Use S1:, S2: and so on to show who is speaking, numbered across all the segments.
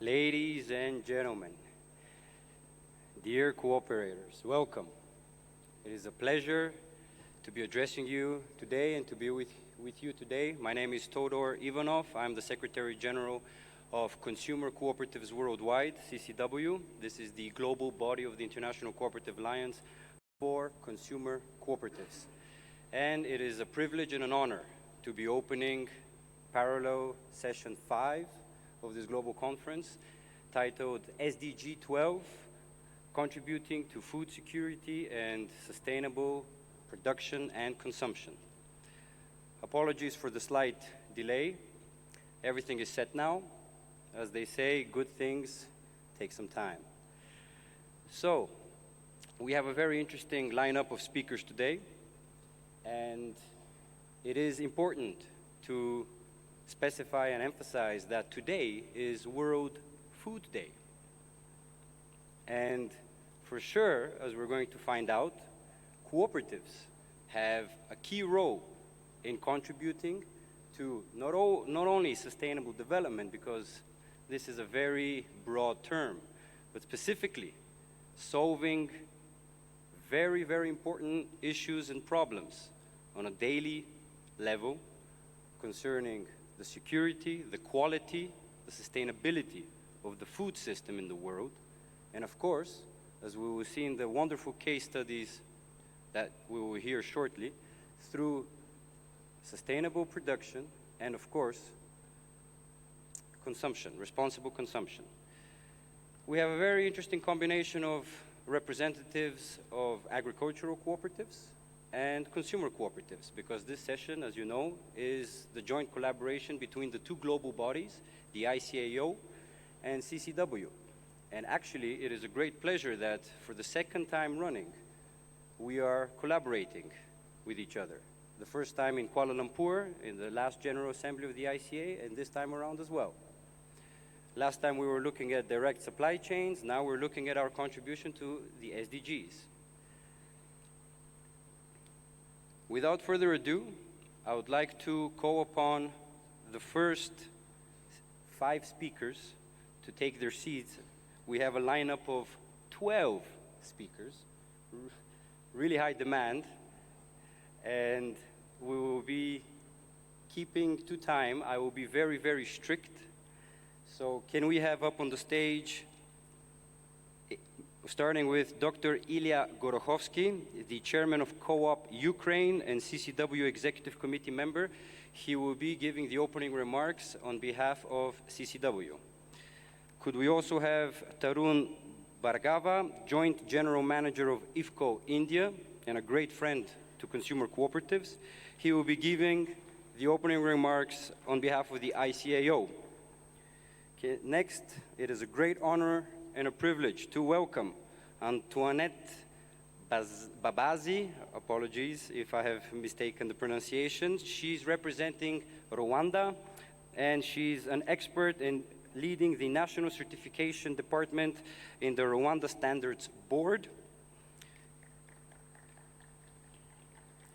S1: Ladies and gentlemen, dear cooperators, welcome. It is a pleasure to be addressing you today and to be with you today. My name is Todor Ivanov. I'm the Secretary General of Consumer Cooperatives Worldwide, CCW. This is the global body of the International Cooperative Alliance for Consumer Cooperatives. And it is a privilege and an honor to be opening parallel session 5 of this global conference titled SDG 12, Contributing to Food Security and Sustainable Production and Consumption. Apologies for the slight delay. Everything is set now. As they say, good things take some time. So, we have a very interesting lineup of speakers today, and it is important to specify and emphasize that today is World Food Day. And for sure, as we're going to find out, cooperatives have a key role in contributing to not only sustainable development, because this is a very broad term, but specifically solving very, very important issues and problems on a daily level concerning the security, the quality, the sustainability of the food system in the world. And of course, as we will see in the wonderful case studies that we will hear shortly, through sustainable production and of course, consumption, responsible consumption. We have a very interesting combination of representatives of agricultural cooperatives and consumer cooperatives, because this session, as you know, is the joint collaboration between the two global bodies, the ICAO and CCW. And actually, it is a great pleasure that for the second time running, we are collaborating with each other. The first time in Kuala Lumpur, in the last General Assembly of the ICA, and this time around as well. Last time we were looking at direct supply chains, now we're looking at our contribution to the SDGs. Without further ado, I would like to call upon the first 5 speakers to take their seats. We have a lineup of 12 speakers, really high demand, and we will be keeping to time. I will be very, very strict. So can we have up on the stage, starting with Dr. Ilya Gorokhovsky, the chairman of Co-op Ukraine and CCW Executive Committee member. He will be giving the opening remarks on behalf of CCW. Could we also have Tarun Bhargava, joint general manager of IFCO India and a great friend to consumer cooperatives. He will be giving the opening remarks on behalf of the ICAO. Okay, next, it is a great honor and a privilege to welcome Antoinette Babazi. Apologies if I have mistaken the pronunciation. She's representing Rwanda, and she's an expert in leading the National Certification Department in the Rwanda Standards Board.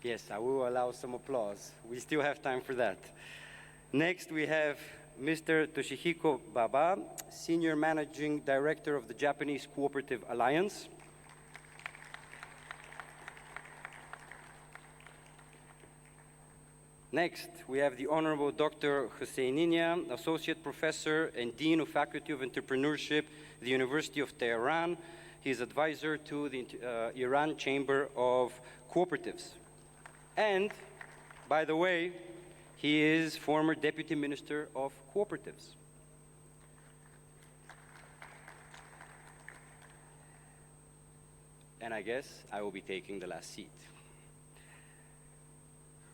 S1: Yes, I will allow some applause. We still have time for that. Next, we have Mr. Toshihiko Baba, Senior Managing Director of the Japanese Cooperative Alliance. Next, we have the Honorable Dr. Husseininia, Associate Professor and Dean of Faculty of Entrepreneurship, the University of Tehran. He is advisor to the Iran Chamber of Cooperatives. And, by the way, he is former Deputy Minister of Cooperatives. And I guess I will be taking the last seat.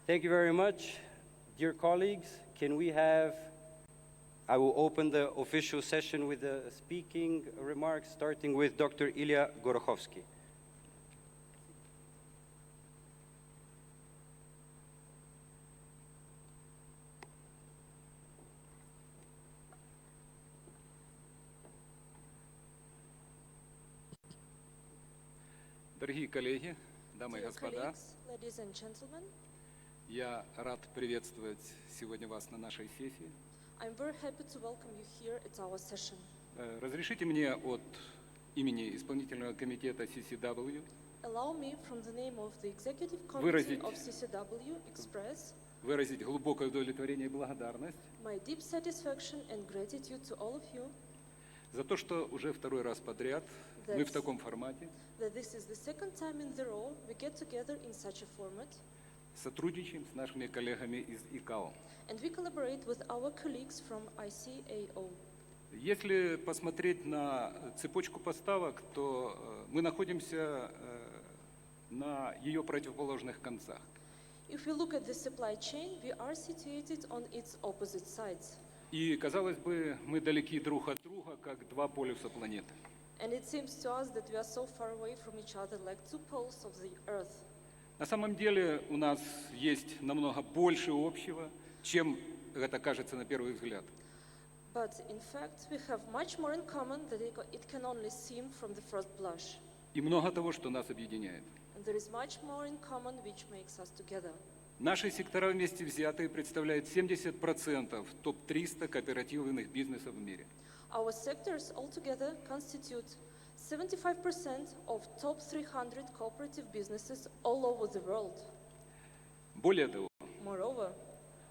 S1: Thank you very much. Dear colleagues, can we have, I will open the official session with the speaking remarks, starting with Dr. Ilya Gorokhovsky.
S2: Дорогие коллеги, дамы и господа, я рад приветствовать сегодня вас на нашей сессии. Разрешите мне от имени исполнительного комитета CCW
S3: Allow me, from the name of the Executive Committee
S2: Выразить-
S3: of CCW, express
S2: выразить глубокое удовлетворение и благодарность
S3: my deep satisfaction and gratitude to all of you
S2: за то, что уже второй раз подряд мы в таком формате
S3: that this is the second time in the row we get together in such a format
S2: сотрудничаем с нашими коллегами из ИКАО.
S3: and we collaborate with our colleagues from ICAO.
S2: Если посмотреть на цепочку поставок, то мы находимся на ее противоположных концах.
S3: If we look at the supply chain, we are situated on its opposite sides.
S2: И, казалось бы, мы далеки друг от друга, как два полюса планеты.
S3: And it seems to us that we are so far away from each other like two poles of the earth.
S2: На самом деле у нас есть намного больше общего, чем это кажется на первый взгляд.
S3: But in fact, we have much more in common than it can only seem from the first blush.
S2: И много того, что нас объединяет.
S3: And there is much more in common which makes us together.
S2: Наши сектора вместе взятые представляют 70% топ-300 кооперативных бизнесов в мире.
S3: Our sectors altogether constitute 75% of top 300 cooperative businesses all over the world.
S2: Более того,
S3: Moreover,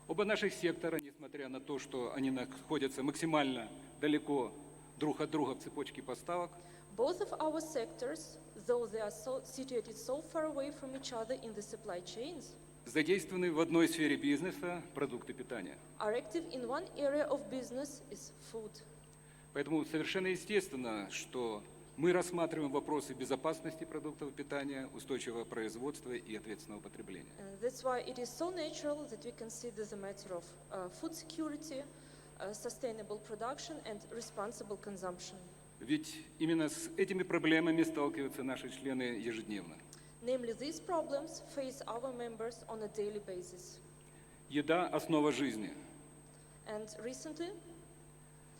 S2: оба наших сектора, несмотря на то, что они находятся максимально далеко друг от друга в цепочке поставок,
S3: both of our sectors, though they are situated so far away from each other in the supply chains,
S2: задействованы в одной сфере бизнеса – продукты питания.
S3: are active in one area of business is food.
S2: Поэтому совершенно естественно, что мы рассматриваем вопросы безопасности продуктов питания, устойчивого производства и ответственного потребления.
S3: And that's why it is so natural that we consider the matter of food security, sustainable production and responsible consumption.
S2: Ведь именно с этими проблемами сталкиваются наши члены ежедневно.
S3: Namely, these problems face our members on a daily basis.
S2: Еда – основа жизни,
S3: And recently,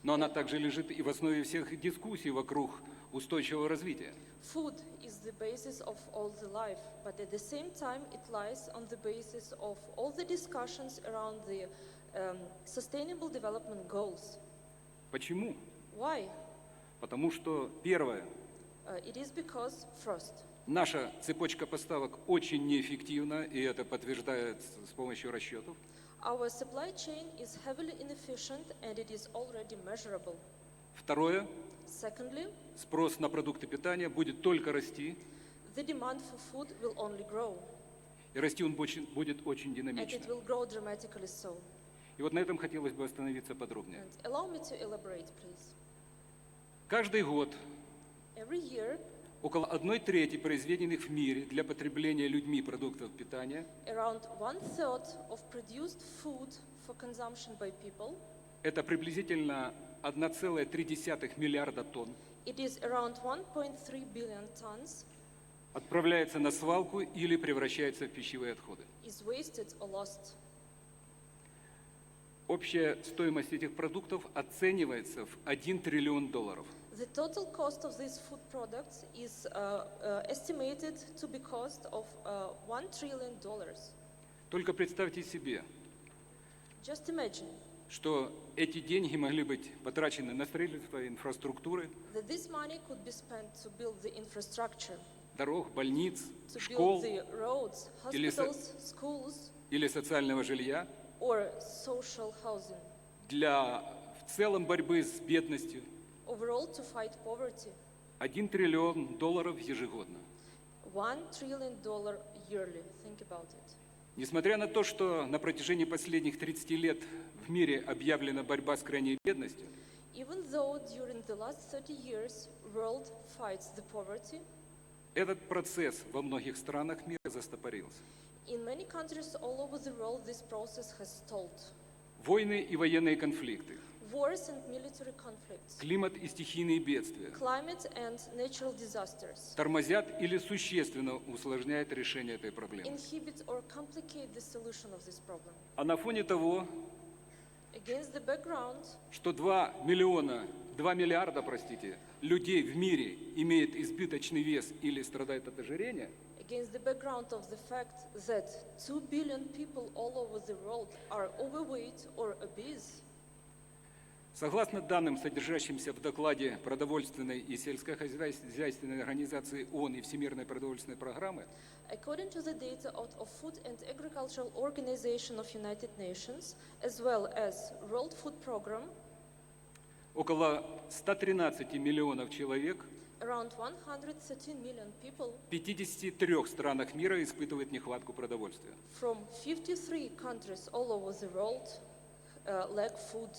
S2: но она также лежит и в основе всех дискуссий вокруг устойчивого развития.
S3: food is the basis of all the life, but at the same time, it lies on the basis of all the discussions around the sustainable development goals.
S2: Почему?
S3: Why?
S2: Потому что, первое,
S3: It is because, first,
S2: наша цепочка поставок очень неэффективна, и это подтверждается с помощью расчетов.
S3: our supply chain is heavily inefficient and it is already measurable.
S2: Второе,
S3: Secondly,
S2: спрос на продукты питания будет только расти,
S3: the demand for food will only grow,
S2: и расти он будет очень
S3: and
S2: динамично.
S3: it will grow dramatically so.
S2: И вот на этом хотелось бы остановиться подробнее.
S3: And allow me to elaborate, please.
S2: Каждый год
S3: Every year,
S2: около 1/3 произведенных в мире для потребления людьми продуктов питания
S3: around 1/3 of produced food for consumption by people,
S2: это приблизительно 1,3 миллиарда тонн,
S3: it is around 1.3 billion tons,
S2: отправляется на свалку или превращается в пищевые отходы.
S3: is wasted or lost.
S2: Общая стоимость этих продуктов оценивается в $1 триллион.
S3: The total cost of these food products is estimated to be cost of $1 trillion.
S2: Только представьте себе,
S3: Just imagine
S2: что эти деньги могли быть потрачены на строительство инфраструктуры,
S3: that this money could be spent to build the infrastructure,
S2: дорог, больниц,
S3: to
S2: школ
S3: build the roads,
S2: Или
S3: hospitals, schools,
S2: или социального жилья
S3: or social housing.
S2: для в целом борьбы с бедностью.
S3: Overall, to fight poverty,
S2: $1 триллион ежегодно.
S3: $1 trillion yearly. Think about it.
S2: Несмотря на то, что на протяжении последних 30 лет в мире объявлена борьба с крайней бедностью,
S3: Even though during the last 30 years, world fights the poverty,
S2: этот процесс во многих странах мира застопорился.
S3: in many countries all over the world, this process has stalled.
S2: Войны и военные конфликты,
S3: Wars and military conflicts,
S2: климат и стихийные бедствия
S3: climate and natural disasters
S2: тормозят или существенно усложняют решение этой проблемы.
S3: inhibit or complicate the solution of this problem.
S2: А на фоне того,
S3: Against the background
S2: что 2 миллиарда, людей в мире имеют избыточный вес или страдают от ожирения,
S3: Against the background of the fact that 2 billion people all over the world are overweight or obese,
S2: Согласно данным, содержащимся в докладе Продовольственной и сельскохозяйственной организации ООН и Всемирной продовольственной программы,
S3: According to the data of Food and Agricultural Organization of United Nations, as well as World Food Program,
S2: около 113 миллионов человек
S3: around 113 million people
S2: в 53 странах мира испытывают нехватку продовольствия.
S3: from 53 countries all over the world lack food.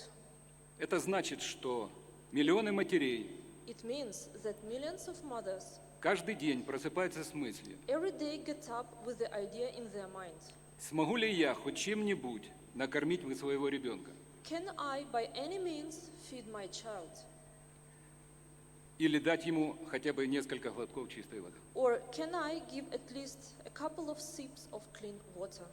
S2: Это значит, что миллионы матерей
S3: It means that millions of mothers
S2: каждый день просыпаются с мыслью:
S3: every day get up with the idea in their mind.
S2: смогу ли я хоть чем-нибудь накормить своего ребенка?
S3: Can I by any means feed my child?
S2: Или дать ему хотя бы несколько глотков чистой воды?
S3: Or can I give at least a couple of sips of clean water?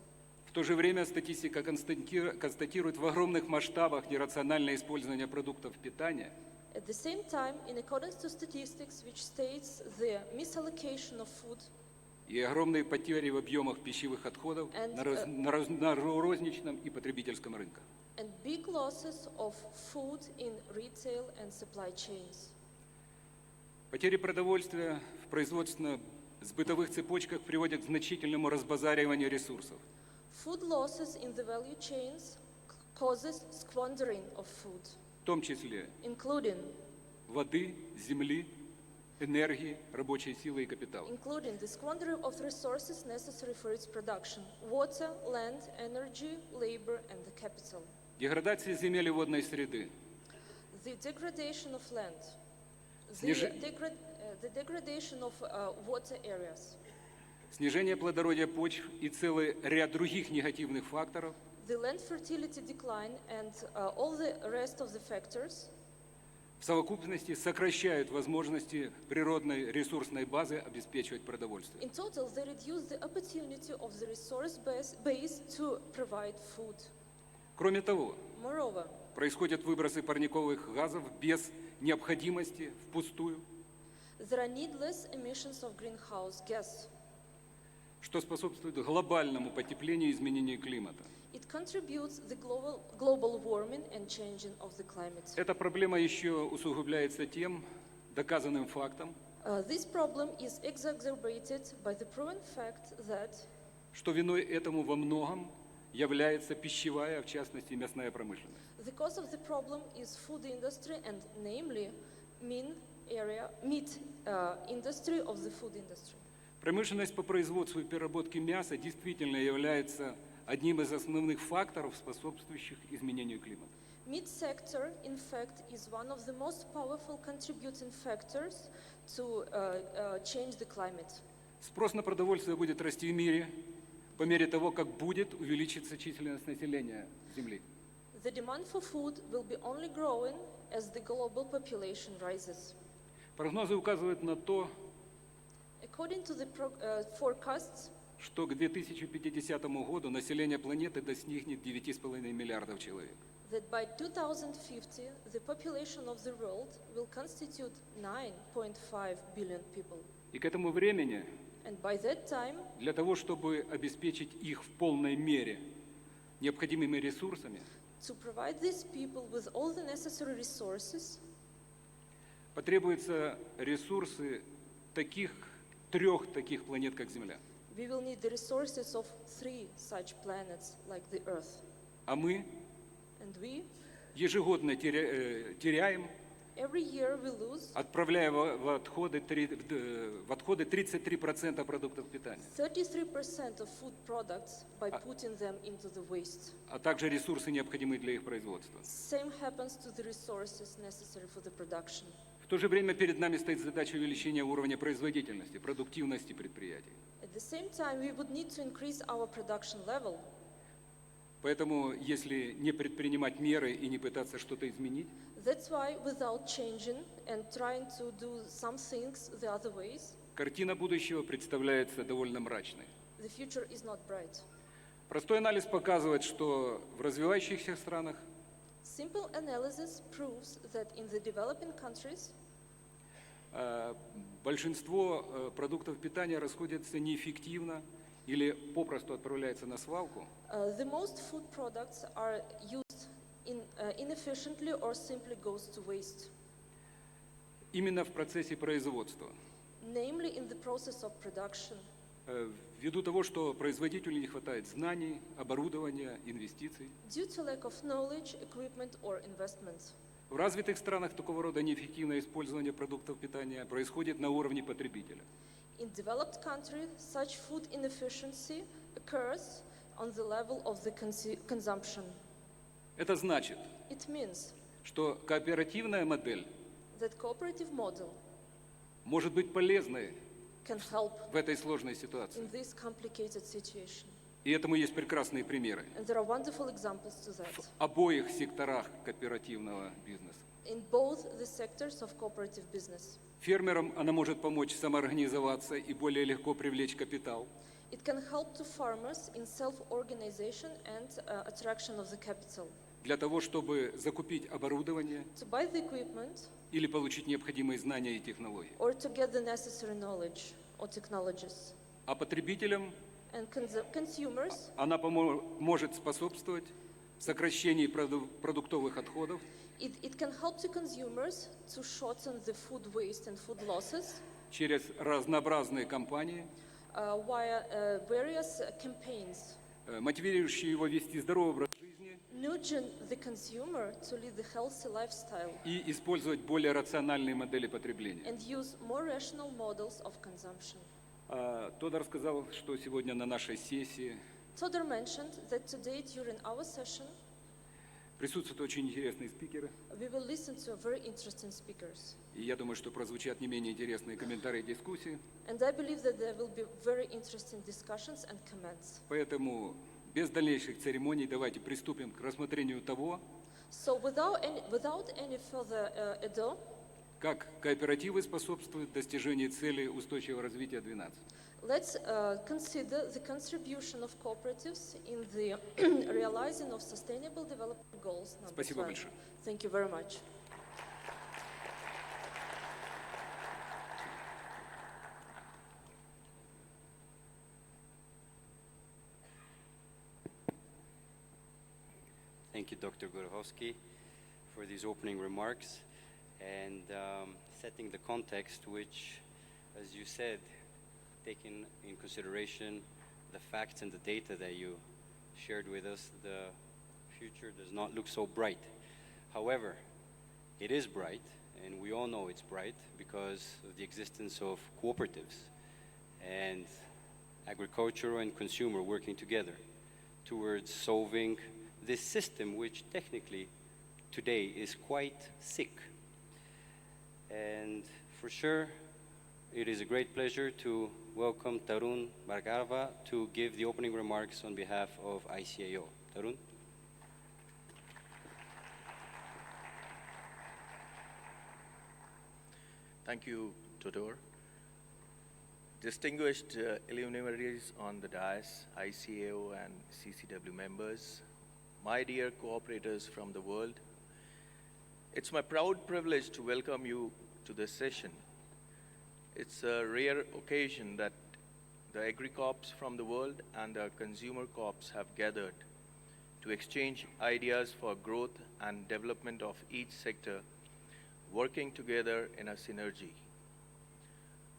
S2: В то же время статистика констатирует в огромных масштабах нерациональное использование продуктов питания,
S3: At the same time, in accordance to statistics which states the misallocation of food
S2: и огромные потери в объемах пищевых отходов на розничном и потребительском рынках.
S3: and big losses of food in retail and supply chains.
S2: Потери продовольствия в производственно-сбытовых цепочках приводят к значительному разбазариванию ресурсов.
S3: Food losses in the value chains causes squandering of food,
S2: В том числе
S3: including
S2: воды, земли, энергии, рабочей силы и капитала.
S3: the squandering of resources necessary for its production: water, land, energy, labor, and the capital.
S2: Деградация земель и водной среды,
S3: The degradation of land,
S2: Сниж-
S3: the degradation of water areas,
S2: снижение плодородия почв и целый ряд других негативных факторов
S3: the land fertility decline, and all the rest of the factors
S2: в совокупности сокращают возможности природной ресурсной базы обеспечивать продовольствие.
S3: in total they reduce the opportunity of the resource base to provide food.
S2: Кроме того,
S3: Moreover,
S2: происходят выбросы парниковых газов без необходимости впустую,
S3: there are needless emissions of greenhouse gas.
S2: что способствует глобальному потеплению и изменению климата.
S3: It contributes the global warming and changing of the climate.
S2: Эта проблема еще усугубляется тем доказанным фактом,
S3: This problem is exacerbated by the proven fact that
S2: что виной этому во многом является пищевая, а в частности мясная промышленность.
S3: the cause of the problem is food industry, and namely meat industry of the food industry.
S2: Промышленность по производству и переработке мяса действительно является одним из основных факторов, способствующих изменению климата.
S3: Meat sector, in fact, is one of the most powerful contributing factors to change the climate.
S2: Спрос на продовольствие будет расти в мире по мере того, как будет увеличиться численность населения Земли.
S3: The demand for food will be only growing as the global population rises.
S2: Прогнозы указывают на то,
S3: According to the forecasts,
S2: что к 2050 году население планеты достигнет 9,5 миллиардов человек.
S3: that by 2050, the population of the world will constitute 9.5 billion people.
S2: И к этому времени,
S3: And by that time,
S2: для того, чтобы обеспечить их в полной мере необходимыми ресурсами,
S3: to provide these people with all the necessary resources,
S2: потребуются ресурсы трех таких планет, как Земля.
S3: we will need the resources of 3 such planets like the Earth.
S2: А мы
S3: And we,
S2: ежегодно теряем,
S3: every year we lose
S2: отправляя в отходы 33% продуктов питания,
S3: 33% of food products by putting them into the waste.
S2: а также ресурсы, необходимые для их производства.
S3: Same happens to the resources necessary for the production.
S2: В то же время перед нами стоит задача увеличения уровня производительности, продуктивности предприятий.
S3: At the same time, we would need to increase our production level.
S2: Поэтому, если не предпринимать меры и не пытаться что-то изменить,
S3: That's why, without changing and trying to do some things the other ways,
S2: картина будущего представляется довольно мрачной.
S3: the future is not bright.
S2: Простой анализ показывает, что в развивающихся странах
S3: Simple analysis proves that in the developing countries,
S2: большинство продуктов питания расходятся неэффективно или попросту отправляются на свалку,
S3: the most food products are used inefficiently or simply goes to waste,
S2: Именно в процессе производства.
S3: namely in the process of production.
S2: Ввиду того, что производителю не хватает знаний, оборудования, инвестиций.
S3: Due to lack of knowledge, equipment or investments.
S2: В развитых странах такого рода неэффективное использование продуктов питания происходит на уровне потребителя.
S3: In developed countries, such food inefficiency occurs on the level of the consumption.
S2: Это значит,
S3: It means
S2: что кооперативная модель
S3: that cooperative model
S2: может быть полезной
S3: can help
S2: в этой сложной ситуации.
S3: in this complicated situation.
S2: И этому есть прекрасные примеры
S3: And there are wonderful examples to that.
S2: в обоих секторах кооперативного бизнеса.
S3: In both the sectors of cooperative business.
S2: Фермерам она может помочь самоорганизоваться и более легко привлечь капитал.
S3: It can help to farmers in self-organization and attraction of the capital.
S2: Для того, чтобы закупить оборудование
S3: To buy the equipment
S2: или получить необходимые знания и технологии.
S3: or to get the necessary knowledge or technologies.
S2: А потребителям
S3: And consumers,
S2: она может способствовать сокращению продуктовых отходов,
S3: it can help to consumers to shorten the food waste and food losses
S2: через разнообразные кампании,
S3: via various campaigns,
S2: мотивирующие его вести здоровый образ жизни
S3: nudging the consumer to lead a healthy lifestyle
S2: и использовать более рациональные модели потребления.
S3: and use more rational models of consumption.
S2: Тодор рассказал, что сегодня на нашей сессии
S3: Todor mentioned that today during our session
S2: присутствуют очень интересные спикеры.
S3: we will listen to very interesting speakers.
S2: И я думаю, что прозвучат не менее интересные комментарии и дискуссии.
S3: And I believe that there will be very interesting discussions and comments.
S2: Поэтому без дальнейших церемоний давайте приступим к рассмотрению того,
S3: So without any further ado,
S2: как кооперативы способствуют достижению целей устойчивого развития 12.
S3: let's consider the contribution of cooperatives in the realizing of Sustainable Development Goals number
S2: Спасибо
S3: 12.
S2: большое.
S3: Thank you very much.
S1: Thank you, Dr. Gorokhovsky, for these opening remarks and setting the context, which, as you said, taking in consideration the facts and the data that you shared with us, the future does not look so bright. However, it is bright, and we all know it's bright because of the existence of cooperatives and agricultural and consumer working together towards solving this system, which technically today is quite sick. And for sure, it is a great pleasure to welcome Tarun Bhargava to give the opening remarks on behalf of ICAO. Tarun?
S4: Thank you, Todor. Distinguished luminaries on the dais, ICAO and CCW members, my dear cooperators from the world, it's my proud privilege to welcome you to this session. It's a rare occasion that the agri-corps from the world and the consumer corps have gathered to exchange ideas for growth and development of each sector, working together in a synergy.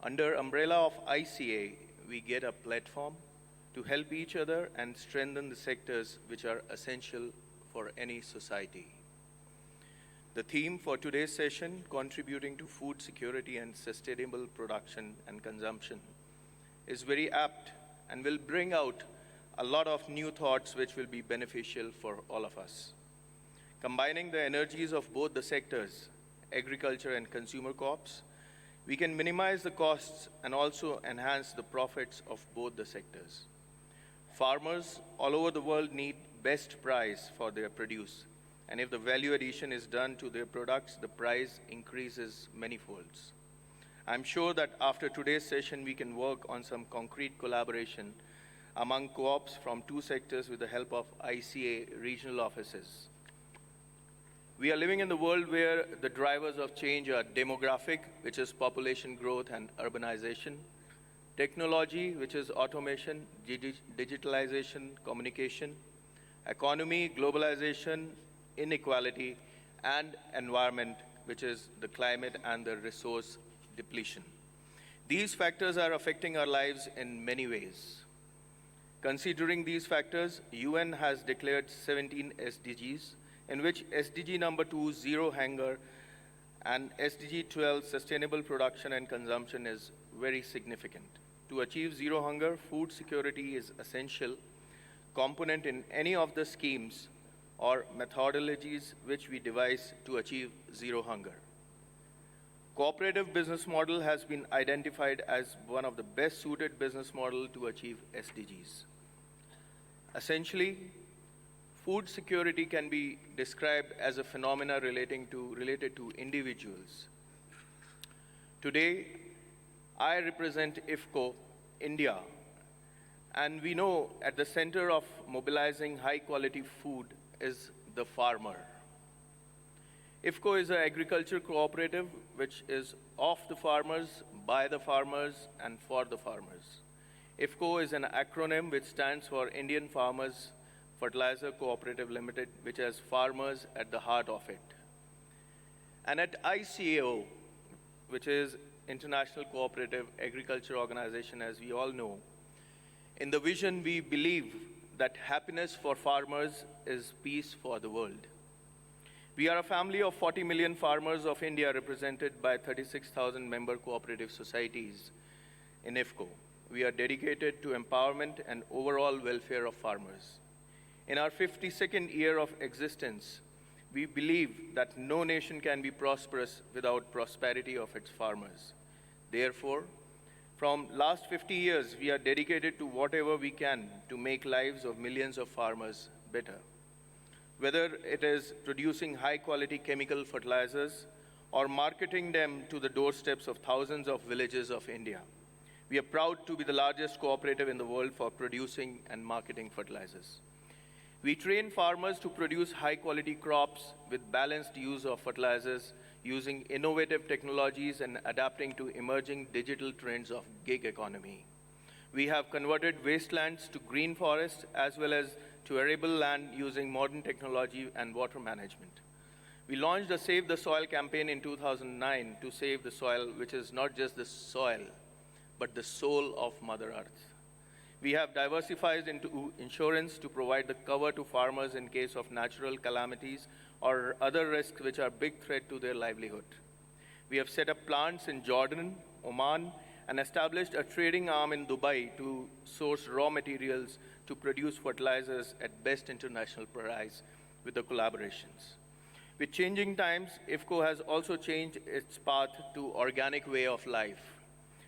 S4: Under umbrella of ICA, we get a platform to help each other and strengthen the sectors which are essential for any society. The theme for today's session, contributing to food security and sustainable production and consumption, is very apt and will bring out a lot of new thoughts which will be beneficial for all of us. Combining the energies of both the sectors, agriculture and consumer corps, we can minimize the costs and also enhance the profits of both the sectors. Farmers all over the world need best price for their produce, and if the value addition is done to their products, the price increases many-folds. I'm sure that after today's session, we can work on some concrete collaboration among co-ops from two sectors with the help of ICA regional offices. We are living in the world where the drivers of change are demographic, which is population growth and urbanization, technology, which is automation, digitalization, communication, economy, globalization, inequality, and environment, which is the climate and the resource depletion. These factors are affecting our lives in many ways. Considering these factors, UN has declared 17 SDGs, in which SDG number 2, zero hunger, and SDG 12, sustainable production and consumption, is very significant. To achieve zero hunger, food security is essential component in any of the schemes or methodologies which we devise to achieve zero hunger. Cooperative business model has been identified as one of the best suited business model to achieve SDGs. Essentially, food security can be described as a phenomena related to individuals. Today, I represent IFCO, India, and we know at the center of mobilizing high-quality food is the farmer. IFCO is an agriculture cooperative which is of the farmers, by the farmers, and for the farmers. IFCO is an acronym which stands for Indian Farmers Fertilizer Cooperative Limited, which has farmers at the heart of it. And at ICAO, which is International Cooperative Agriculture Organization, as we all know, in the vision we believe that happiness for farmers is peace for the world. We are a family of 40 million farmers of India represented by 36,000 member cooperative societies in IFCO. We are dedicated to empowerment and overall welfare of farmers. In our 52nd year of existence, we believe that no nation can be prosperous without prosperity of its farmers. Therefore, from last 50 years, we are dedicated to whatever we can to make lives of millions of farmers better. Whether it is producing high-quality chemical fertilizers or marketing them to the doorsteps of thousands of villages of India. We are proud to be the largest cooperative in the world for producing and marketing fertilizers. We train farmers to produce high-quality crops with balanced use of fertilizers, using innovative technologies and adapting to emerging digital trends of gig economy. We have converted wastelands to green forests as well as to arable land using modern technology and water management. We launched a Save the Soil campaign in 2009 to save the soil, which is not just the soil, but the soul of Mother Earth. We have diversified into insurance to provide the cover to farmers in case of natural calamities or other risks which are a big threat to their livelihood. We have set up plants in Jordan, Oman, and established a trading arm in Dubai to source raw materials to produce fertilizers at best international price with the collaborations. With changing times, IFCO has also changed its path to organic way of life.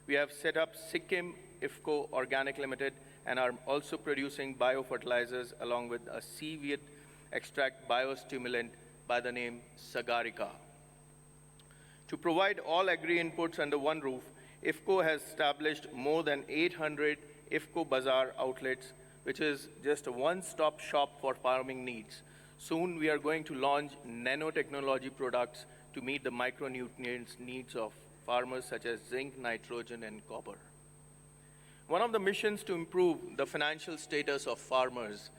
S4: We have set up Sikkim IFCO Organic Limited and are also producing biofertilizers along with a seaweed extract biostimulant by the name Sagarika. To provide all agri-inputs under one roof, IFCO has established more than 800 IFCO Bazaar outlets, which is just a one-stop shop for farming needs. Soon we are going to launch nanotechnology products to meet the micronutrients needs of farmers such as zinc, nitrogen, and copper. One of the missions to improve the financial status of farmers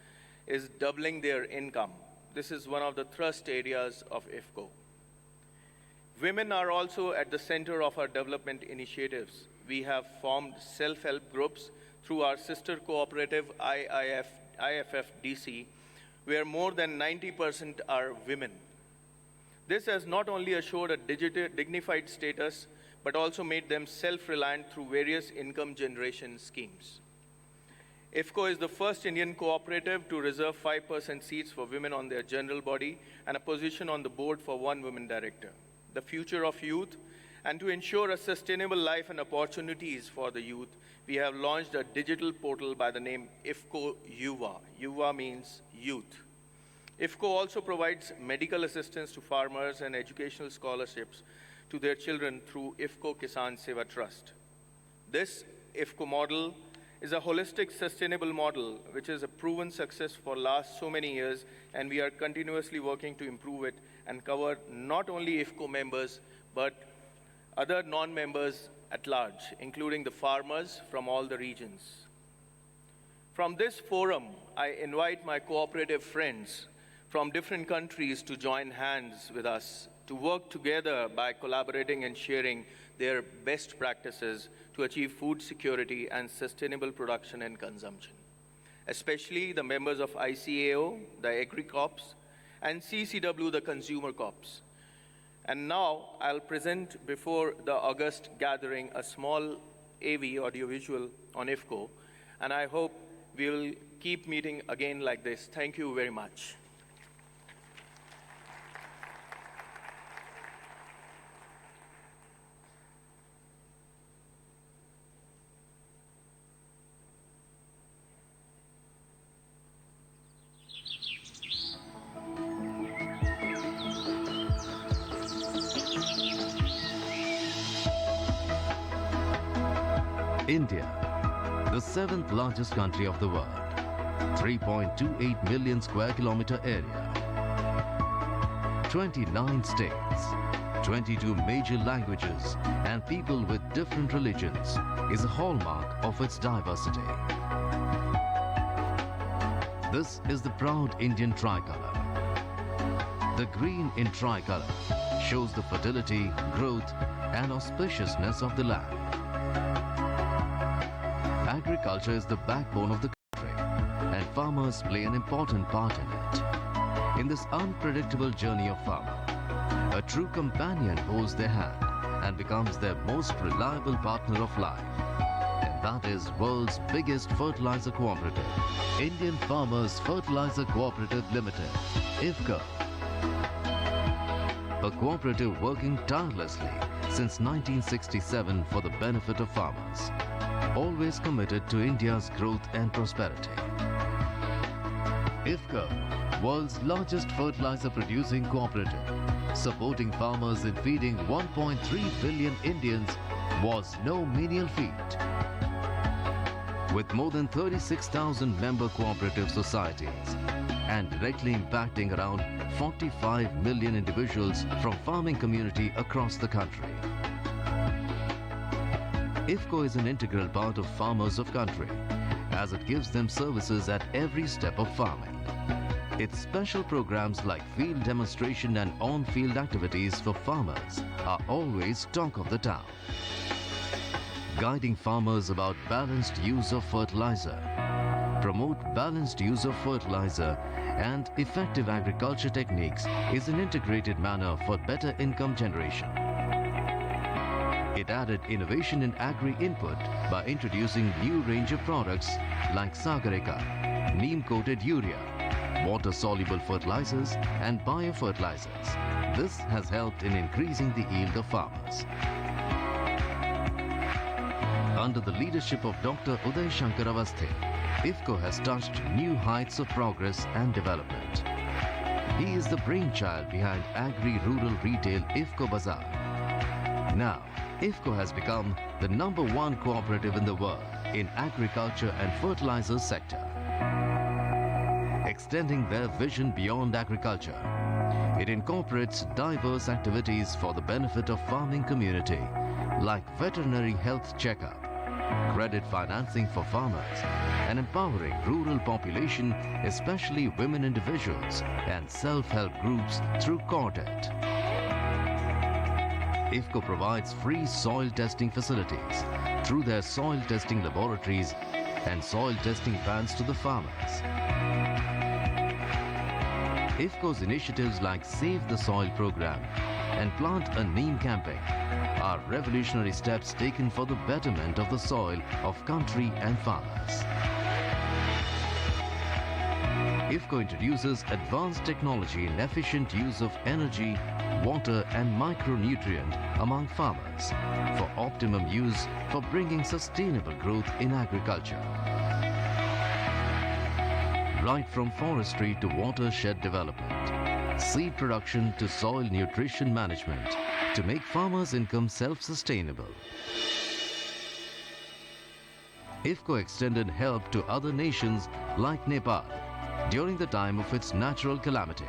S4: is doubling their income. This is one of the thrust areas of IFCO. Women are also at the center of our development initiatives. We have formed self-help groups through our sister cooperative IFFDC, where more than 90% are women. This has not only assured a dignified status, but also made them self-reliant through various income generation schemes. IFCO is the first Indian cooperative to reserve 5% seats for women on their general body and a position on the board for one woman director. The future of youth, and to ensure a sustainable life and opportunities for the youth, we have launched a digital portal by the name IFCO Yuva. Yuva means youth. IFCO also provides medical assistance to farmers and educational scholarships to their children through IFCO Kisan Seva Trust. This IFCO model is a holistic, sustainable model which is a proven success for last so many years, and we are continuously working to improve it and cover not only IFCO members, but other non-members at large, including the farmers from all the regions. From this forum, I invite my cooperative friends from different countries to join hands with us to work together by collaborating and sharing their best practices to achieve food security and sustainable production and consumption. Especially the members of ICAO, the Agri-Corps, and CCW, the Consumer Corps. And now I'll present before the August gathering a small AV, audiovisual, on IFCO, and I hope we will keep meeting again like this. Thank you very much.
S5: India, the seventh largest country of the world, 3.28 million square kilometer area, 29 states, 22 major languages and people with different religions is a hallmark of its diversity. This is the proud Indian tricolor. The green in tricolor shows the fertility, growth and auspiciousness of the land. Agriculture is the backbone of the country, and farmers play an important part in it. In this unpredictable journey of farmer, a true companion holds their hand and becomes their most reliable partner of life. And that is world's biggest fertilizer cooperative, Indian Farmers Fertilizer Cooperative Limited, IFCO. A cooperative working tirelessly since 1967 for the benefit of farmers, always committed to India's growth and prosperity. IFCO, world's largest fertilizer producing cooperative, supporting farmers in feeding 1.3 billion Indians, was no menial feat. With more than 36,000 member cooperative societies and directly impacting around 45 million individuals from farming community across the country. IFCO is an integral part of farmers of country, as it gives them services at every step of farming. Its special programs like field demonstration and on-field activities for farmers are always talk of the town. Guiding farmers about balanced use of fertilizer, promote balanced use of fertilizer and effective agriculture techniques is an integrated manner for better income generation. It added innovation in agri-input by introducing new range of products like Sagarika, neem-coated urea, water-soluble fertilizers and biofertilizers. This has helped in increasing the yield of farmers. Under the leadership of Dr. Uday Shankar Avasthe, IFCO has touched new heights of progress and development. He is the brainchild behind Agri-Rural Retail IFCO Bazaar. Now, IFCO has become the #1 cooperative in the world in agriculture and fertilizer sector. Extending their vision beyond agriculture, it incorporates diverse activities for the benefit of farming community like veterinary health checkup, credit financing for farmers, and empowering rural population, especially women individuals and self-help groups through Cooperative. IFCO provides free soil testing facilities through their soil testing laboratories and soil testing vans to the farmers. IFCO's initiatives like Save the Soil program and Plant a Neem campaign are revolutionary steps taken for the betterment of the soil of country and farmers. IFCO introduces advanced technology in efficient use of energy, water and micronutrient among farmers for optimum use for bringing sustainable growth in agriculture. Right from forestry to watershed development, seed production to soil nutrition management to make farmers' income self-sustainable. IFCO extended help to other nations like Nepal during the time of its natural calamity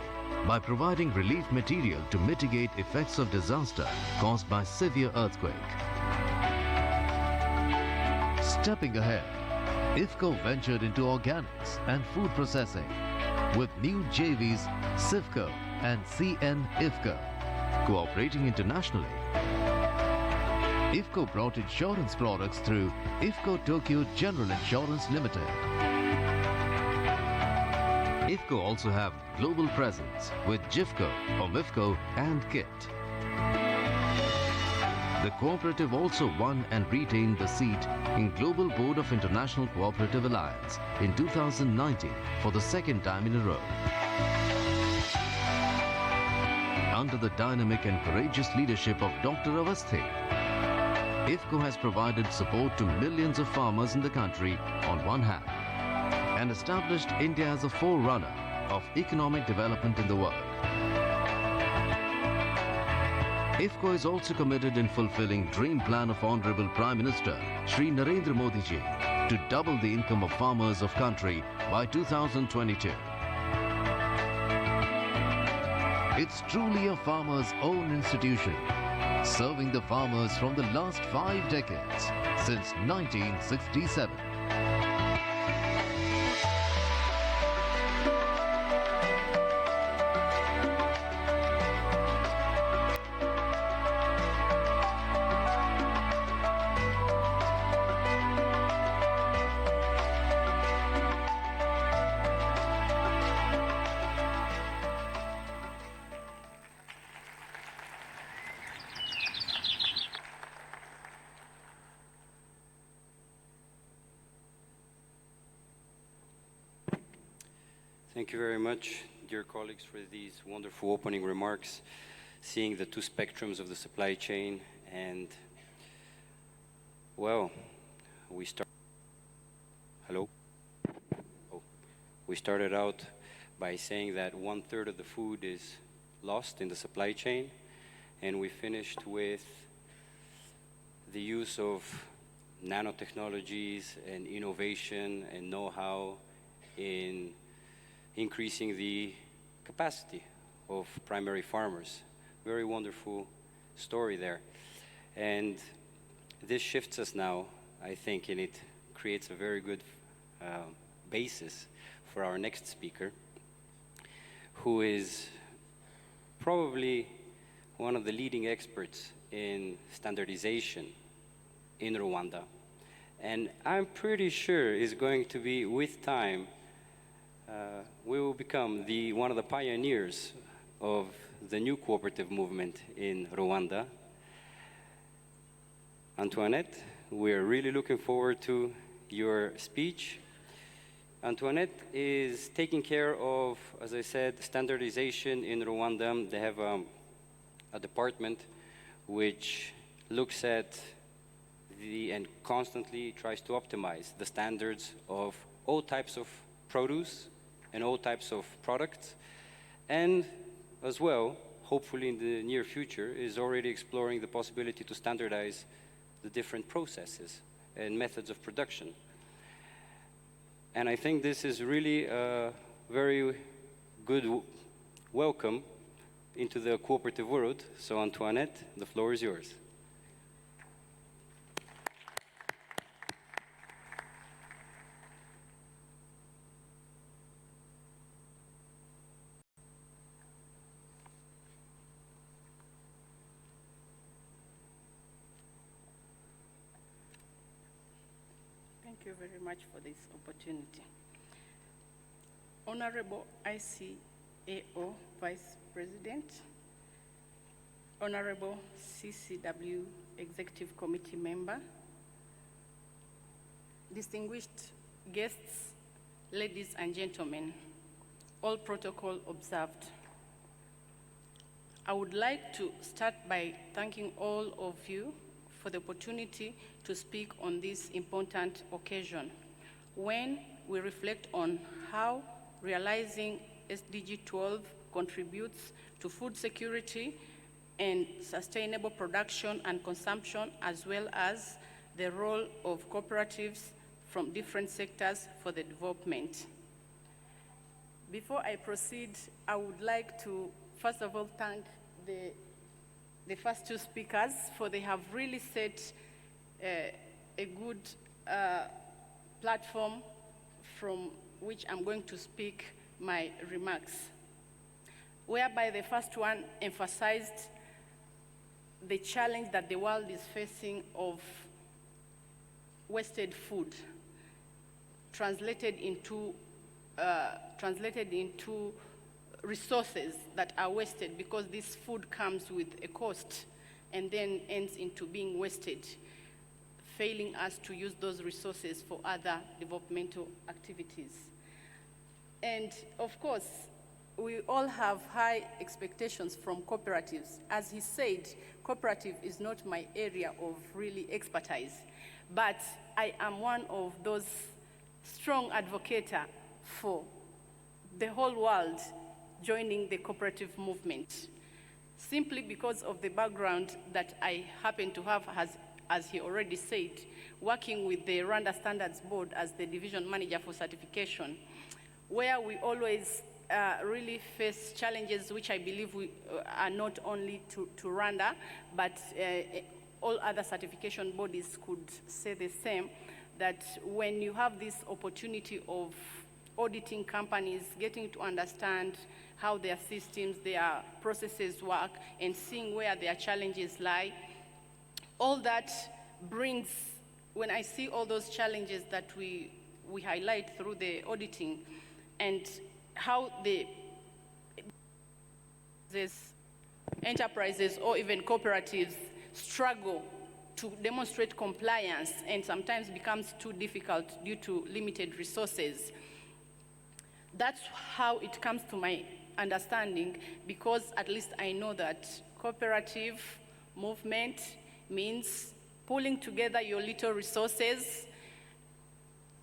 S5: by providing relief material to mitigate effects of disaster caused by severe earthquake. Stepping ahead, IFCO ventured into organics and food processing, with new JVs CIFCO and CN-IFCO, cooperating internationally. IFCO brought insurance products through IFCO Tokyo General Insurance Limited. IFCO also have global presence with JIFCO, OMIFCO and KIT. The cooperative also won and retained the seat in Global Board of International Cooperative Alliance in 2019 for the second time in a row. Under the dynamic and courageous leadership of Dr. Avasthi, IFCO has provided support to millions of farmers in the country on one hand and established India as a forerunner of economic development in the world. IFCO is also committed in fulfilling dream plan of Honorable Prime Minister Shri Narendra Modi ji to double the income of farmers of country by 2022. It's truly a farmer's own institution, serving the farmers from the last 5 decades, since 1967.
S1: Thank you very much, dear colleagues, for these wonderful opening remarks, seeing the two spectrums of the supply chain. And, well, we started out by saying that 1/3 of the food is lost in the supply chain, and we finished with the use of nanotechnologies and innovation and know-how in increasing the capacity of primary farmers. Very wonderful story there. And this shifts us now, I think, and it creates a very good basis for our next speaker, who is probably one of the leading experts in standardization in Rwanda. And I'm pretty sure is going to be, with time, we will become one of the pioneers of the new cooperative movement in Rwanda. Antoinette, we're really looking forward to your speech. Antoinette is taking care of, as I said, standardization in Rwanda. They have a department which looks at and constantly tries to optimize the standards of all types of produce and all types of products, and as well, hopefully in the near future, is already exploring the possibility to standardize the different processes and methods of production. And I think this is really a very good welcome into the cooperative world. So Antoinette, the floor is yours.
S6: Thank you very much for this opportunity. Honorable ICAO Vice President, Honorable CCW Executive Committee Member, distinguished guests, ladies and gentlemen, all protocol observed. I would like to start by thanking all of you for the opportunity to speak on this important occasion when we reflect on how realizing SDG 12 contributes to food security and sustainable production and consumption, as well as the role of cooperatives from different sectors for the development. Before I proceed, I would like to, first of all, thank the first two speakers, for they have really set a good platform from which I'm going to speak my remarks, whereby the first one emphasized the challenge that the world is facing of wasted food, translated into resources that are wasted, because this food comes with a cost and then ends into being wasted, failing us to use those resources for other developmental activities. And of course, we all have high expectations from cooperatives. As he said, cooperative is not my area of really expertise, but I am one of those strong advocates for the whole world joining the cooperative movement, simply because of the background that I happen to have, as he already said, working with the Rwanda Standards Board as the division manager for certification, where we always really face challenges which I believe are not only to Rwanda, but all other certification bodies could say the same, that when you have this opportunity of auditing companies, getting to understand how their systems, their processes work, and seeing where their challenges lie, all that brings, when I see all those challenges that we highlight through the auditing, and how the enterprises or even cooperatives struggle to demonstrate compliance and sometimes becomes too difficult due to limited resources. That's how it comes to my understanding, because at least I know that cooperative movement means pulling together your little resources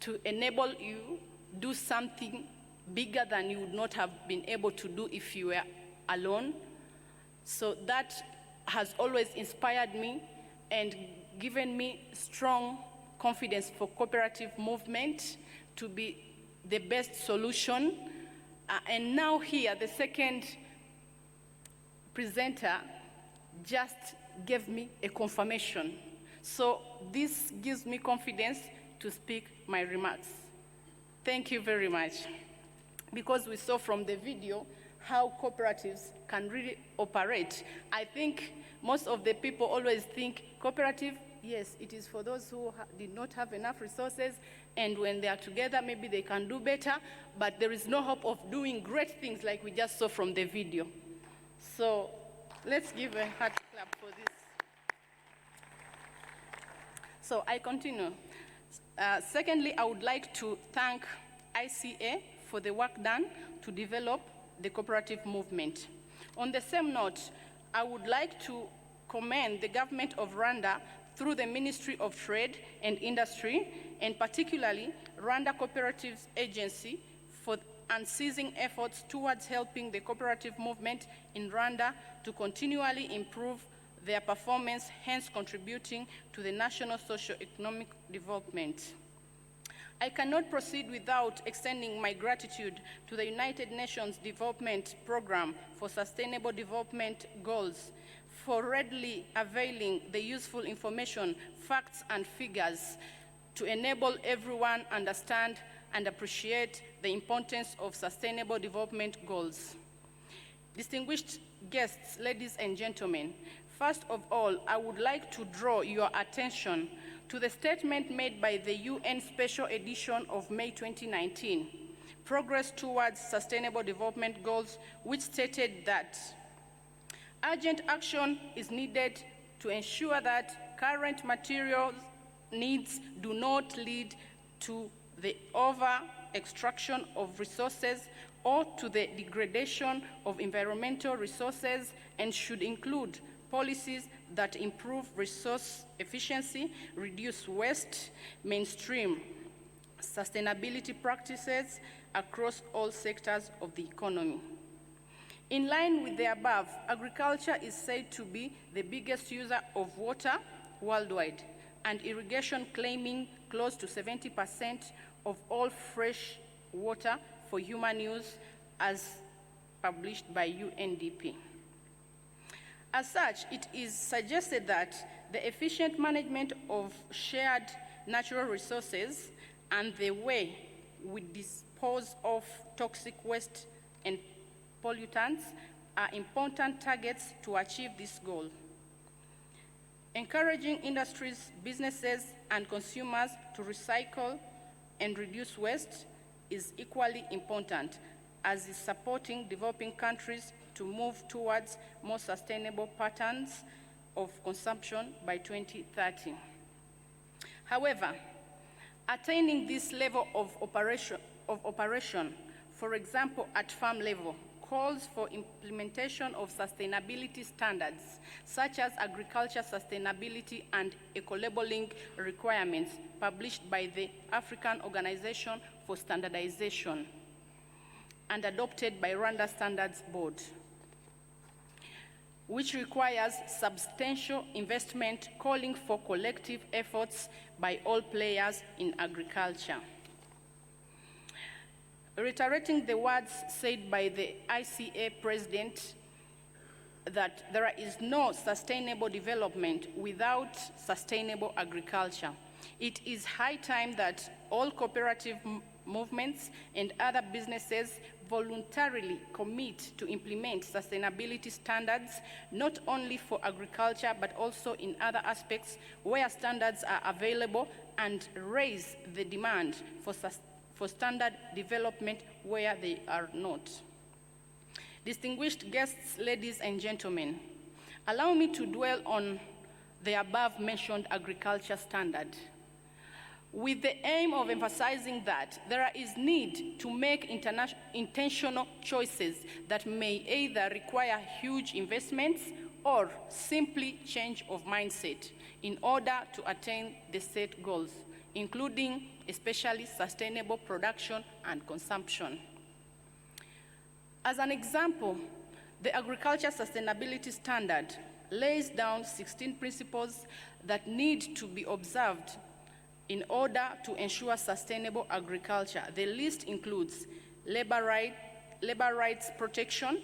S6: to enable you do something bigger than you would not have been able to do if you were alone. So that has always inspired me and given me strong confidence for cooperative movement to be the best solution. And now here, the second presenter just gave me a confirmation. So this gives me confidence to speak my remarks. Thank you very much. Because we saw from the video how cooperatives can really operate. I think most of the people always think cooperative, yes, it is for those who did not have enough resources, and when they are together, maybe they can do better, but there is no hope of doing great things like we just saw from the video. So let's give a heart clap for this. So I continue. Secondly, I would like to thank ICA for the work done to develop the cooperative movement. On the same note, I would like to commend the government of Rwanda through the Ministry of Trade and Industry, and particularly Rwanda Cooperatives Agency, for unceasing efforts towards helping the cooperative movement in Rwanda to continually improve their performance, hence contributing to the national socio-economic development. I cannot proceed without extending my gratitude to the United Nations Development Programme for Sustainable Development Goals for readily availing the useful information, facts, and figures to enable everyone understand and appreciate the importance of sustainable development goals. Distinguished guests, ladies and gentlemen, first of all, I would like to draw your attention to the statement made by the UN Special Edition of May 2019, Progress Towards Sustainable Development Goals, which stated that urgent action is needed to ensure that current material needs do not lead to the over-extraction of resources or to the degradation of environmental resources, and should include policies that improve resource efficiency, reduce waste, mainstream sustainability practices across all sectors of the economy. In line with the above, agriculture is said to be the biggest user of water worldwide, and irrigation claiming close to 70% of all fresh water for human use, as published by UNDP. As such, it is suggested that the efficient management of shared natural resources and the way we dispose of toxic waste and pollutants are important targets to achieve this goal. Encouraging industries, businesses, and consumers to recycle and reduce waste is equally important, as is supporting developing countries to move towards more sustainable patterns of consumption by 2030. However, attaining this level of operation, for example, at farm level, calls for implementation of sustainability standards, such as agriculture sustainability and eco-labeling requirements published by the African Organization for Standardization and adopted by Rwanda Standards Board, which requires substantial investment, calling for collective efforts by all players in agriculture. Reiterating the words said by the ICA president that there is no sustainable development without sustainable agriculture, it is high time that all cooperative movements and other businesses voluntarily commit to implement sustainability standards, not only for agriculture, but also in other aspects where standards are available, and raise the demand for standard development where they are not. Distinguished guests, ladies and gentlemen, allow me to dwell on the above-mentioned agriculture standard, with the aim of emphasizing that there is need to make intentional choices that may either require huge investments or simply change of mindset in order to attain the set goals, including especially sustainable production and consumption. As an example, the Agriculture Sustainability Standard lays down 16 principles that need to be observed in order to ensure sustainable agriculture. The list includes labor rights protection,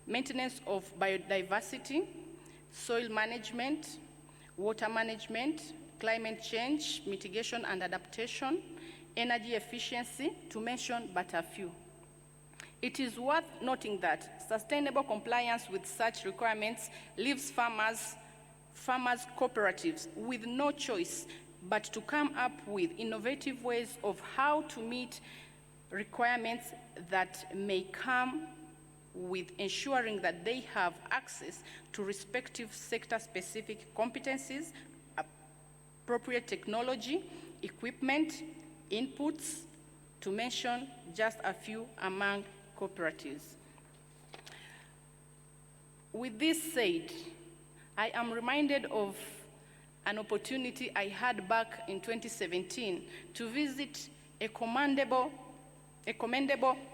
S6: maintenance of biodiversity, soil management, water management, climate change, mitigation and adaptation, energy efficiency, to mention but a few. It is worth noting that sustainable compliance with such requirements leaves farmers cooperatives with no choice but to come up with innovative ways of how to meet requirements that may come with ensuring that they have access to respective sector-specific competencies, appropriate technology, equipment, inputs, to mention just a few among cooperatives. With this said, I am reminded of an opportunity I had back in 2017 to visit a commendable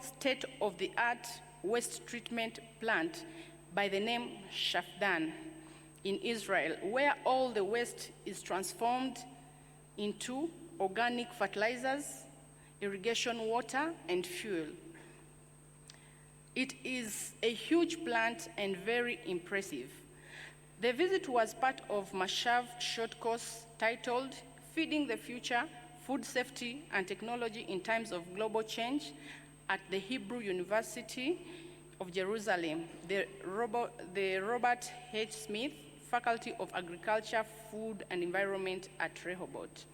S6: state-of-the-art waste treatment plant by the name Shafdan in Israel, where all the waste is transformed into organic fertilizers, irrigation water, and fuel. It is a huge plant and very impressive. The visit was part of Mashav short course titled Feeding the Future, Food Safety and Technology in Times of Global Change at the Hebrew University of Jerusalem, the Robert H. Smith Faculty of Agriculture, Food and Environment at Rehoboth.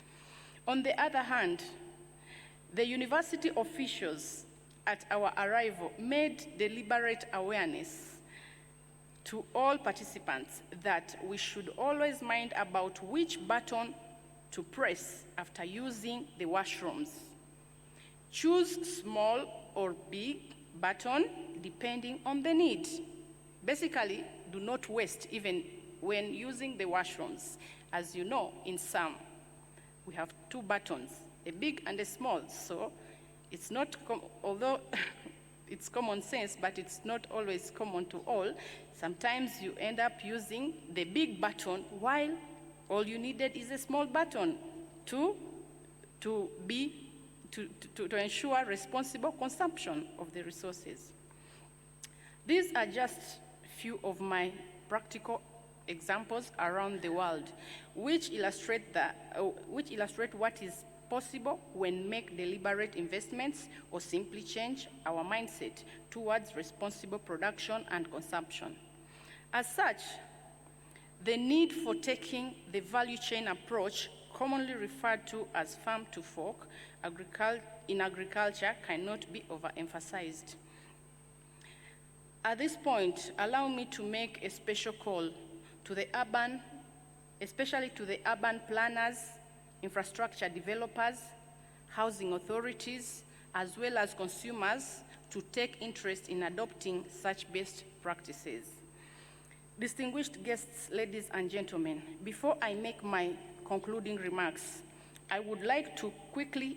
S6: On the other hand, the university officials at our arrival made deliberate awareness to all participants that we should always mind about which button to press after using the washrooms. Choose small or big button depending on the need. Basically, do not waste even when using the washrooms. As you know, in some, we have two buttons, a big and a small, so it's not, although it's common sense, but it's not always common to all. Sometimes you end up using the big button while all you needed is a small button to ensure responsible consumption of the resources. These are just a few of my practical examples around the world, which illustrate what is possible when make deliberate investments or simply change our mindset towards responsible production and consumption. As such, the need for taking the value chain approach, commonly referred to as farm to fork, in agriculture cannot be overemphasized. At this point, allow me to make a special call to the urban, especially to the urban planners, infrastructure developers, housing authorities, as well as consumers to take interest in adopting such best practices. Distinguished guests, ladies and gentlemen, before I make my concluding remarks, I would like to quickly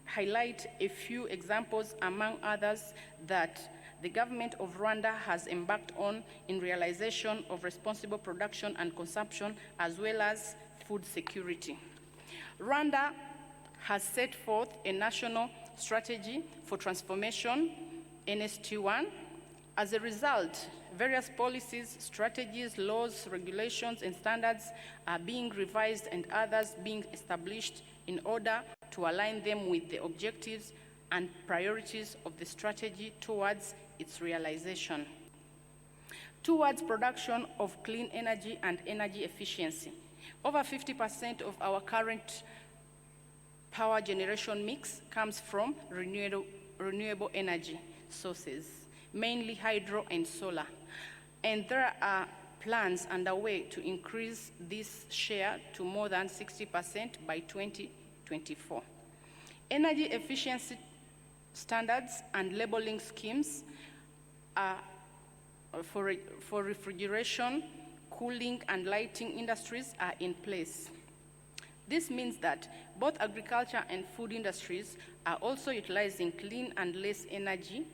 S6: highlight a few examples among others that the government of Rwanda has embarked on in realization of responsible production and consumption, as well as food security. Rwanda has set forth a national strategy for transformation, NST1. As a result, various policies, strategies, laws, regulations, and standards are being revised and others being established in order to align them with the objectives and priorities of the strategy towards its realization. Towards production of clean energy and energy efficiency, over 50% of our current power generation mix comes from renewable energy sources, mainly hydro and solar. And there are plans underway to increase this share to more than 60% by 2024. Energy efficiency standards and labeling schemes are for refrigeration, cooling, and lighting industries are in place. This means that both agriculture and food industries are also utilizing clean and less energy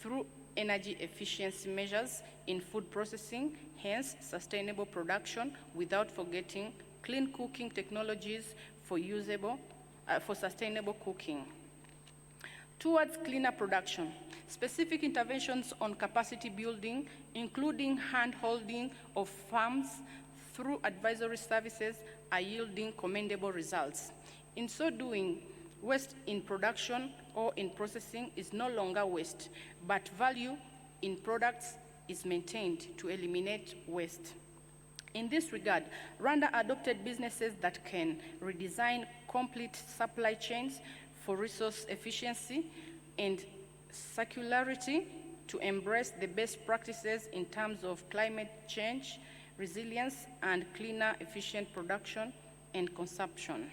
S6: through energy efficiency measures in food processing, hence sustainable production, without forgetting clean cooking technologies for sustainable cooking. Towards cleaner production, specific interventions on capacity building, including hand-holding of farms through advisory services, are yielding commendable results. In so doing, waste in production or in processing is no longer waste, but value in products is maintained to eliminate waste. In this regard, Rwanda adopted businesses that can redesign complete supply chains for resource efficiency and circularity to embrace the best practices in terms of climate change, resilience, and cleaner, efficient production and consumption.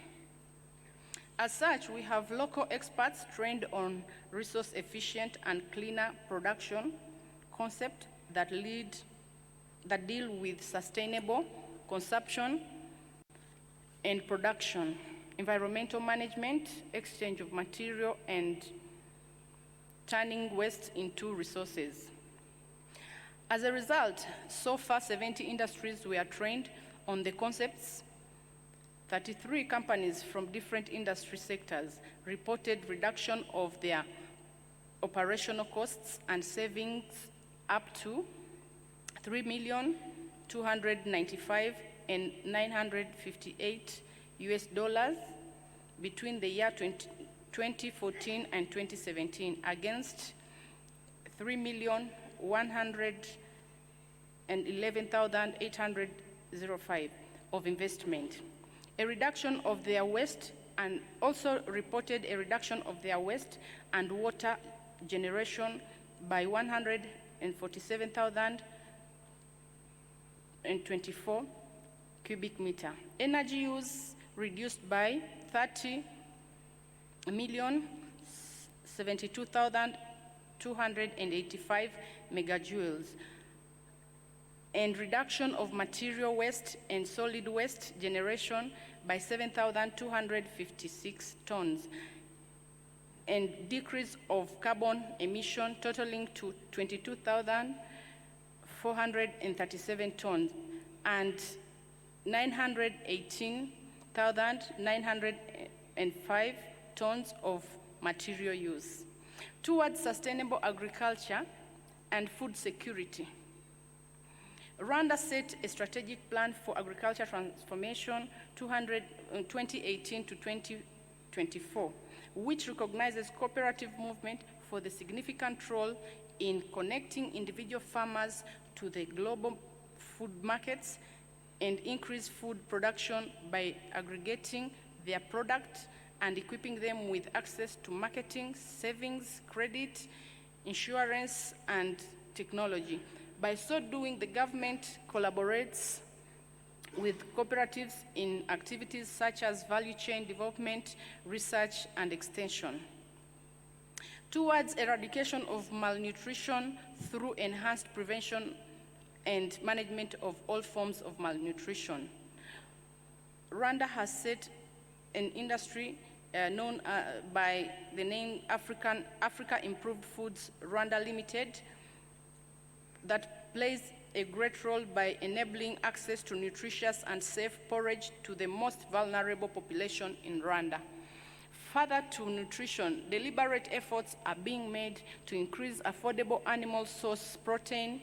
S6: As such, we have local experts trained on resource efficient and cleaner production concepts that deal with sustainable consumption and production, environmental management, exchange of material, and turning waste into resources. As a result, so far 70 industries were trained on the concepts. 33 companies from different industry sectors reported reduction of their operational costs and savings up to $3,295,958 US between the year 2014 and 2017 against $3,111,805 of investment. A reduction of their waste, and also reported a reduction of their waste and water generation by 147,024 cubic meter. Energy use reduced by 30,072,285 megajoules, and reduction of material waste and solid waste generation by 7,256 tons, and decrease of carbon emission totaling to 22,437 tons, and 918,905 tons of material use. Towards sustainable agriculture and food security, Rwanda set a strategic plan for agriculture transformation 2018 to 24, which recognizes cooperative movement for the significant role in connecting individual farmers to the global food markets and increase food production by aggregating their product and equipping them with access to marketing, savings, credit, insurance, and technology. By so doing, the government collaborates with cooperatives in activities such as value chain development, research, and extension, towards eradication of malnutrition through enhanced prevention and management of all forms of malnutrition. Rwanda has set an industry known by the name Africa Improved Foods Rwanda Limited that plays a great role by enabling access to nutritious and safe forage to the most vulnerable population in Rwanda. Further to nutrition, deliberate efforts are being made to increase affordable animal source protein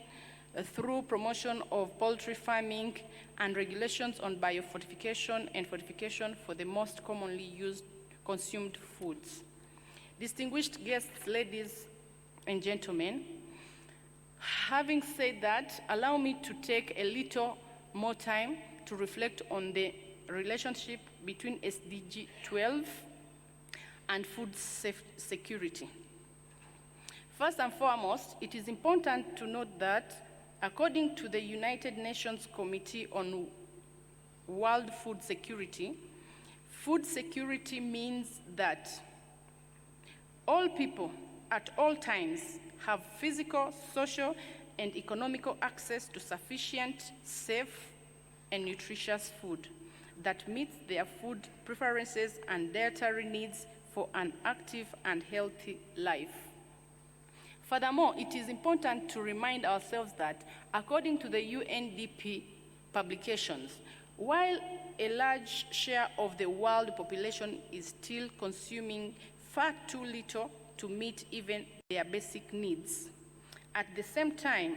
S6: through promotion of poultry farming and regulations on biofortification and fortification for the most commonly consumed foods. Distinguished guests, ladies and gentlemen, having said that, allow me to take a little more time to reflect on the relationship between SDG 12 and food security. First and foremost, it is important to note that according to the United Nations Committee on World Food Security means that all people at all times have physical, social, and economical access to sufficient, safe, and nutritious food that meets their food preferences and dietary needs for an active and healthy life. Furthermore, it is important to remind ourselves that according to the UNDP publications, while a large share of the world population is still consuming far too little to meet even their basic needs, at the same time,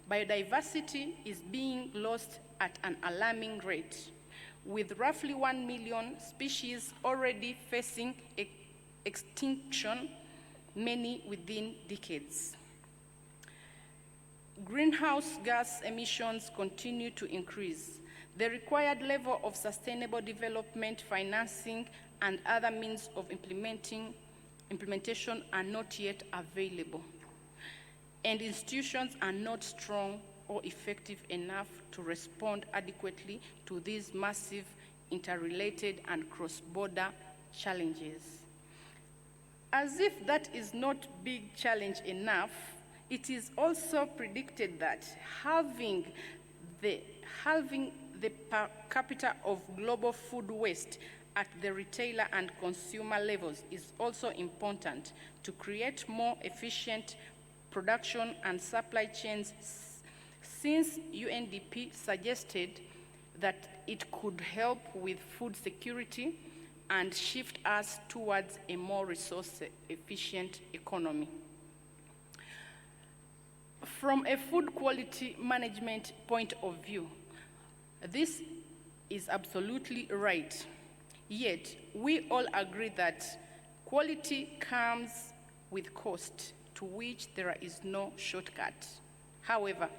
S6: biodiversity is being lost at an alarming rate, with roughly 1 million species already facing extinction, many within decades. Greenhouse gas emissions continue to increase. The required level of sustainable development financing and other means of implementation are not yet available, and institutions are not strong or effective enough to respond adequately to these massive, interrelated, and cross-border challenges. As if that is not big challenge enough, it is also predicted that halving the per capita of global food waste at the retailer and consumer levels is also important to create more efficient production and supply chains, since UNDP suggested that it could help with food security and shift us towards a more resource-efficient economy. From a food quality management point of view, this is absolutely right. Yet, we all agree that quality comes with cost, to which there is no shortcut. However,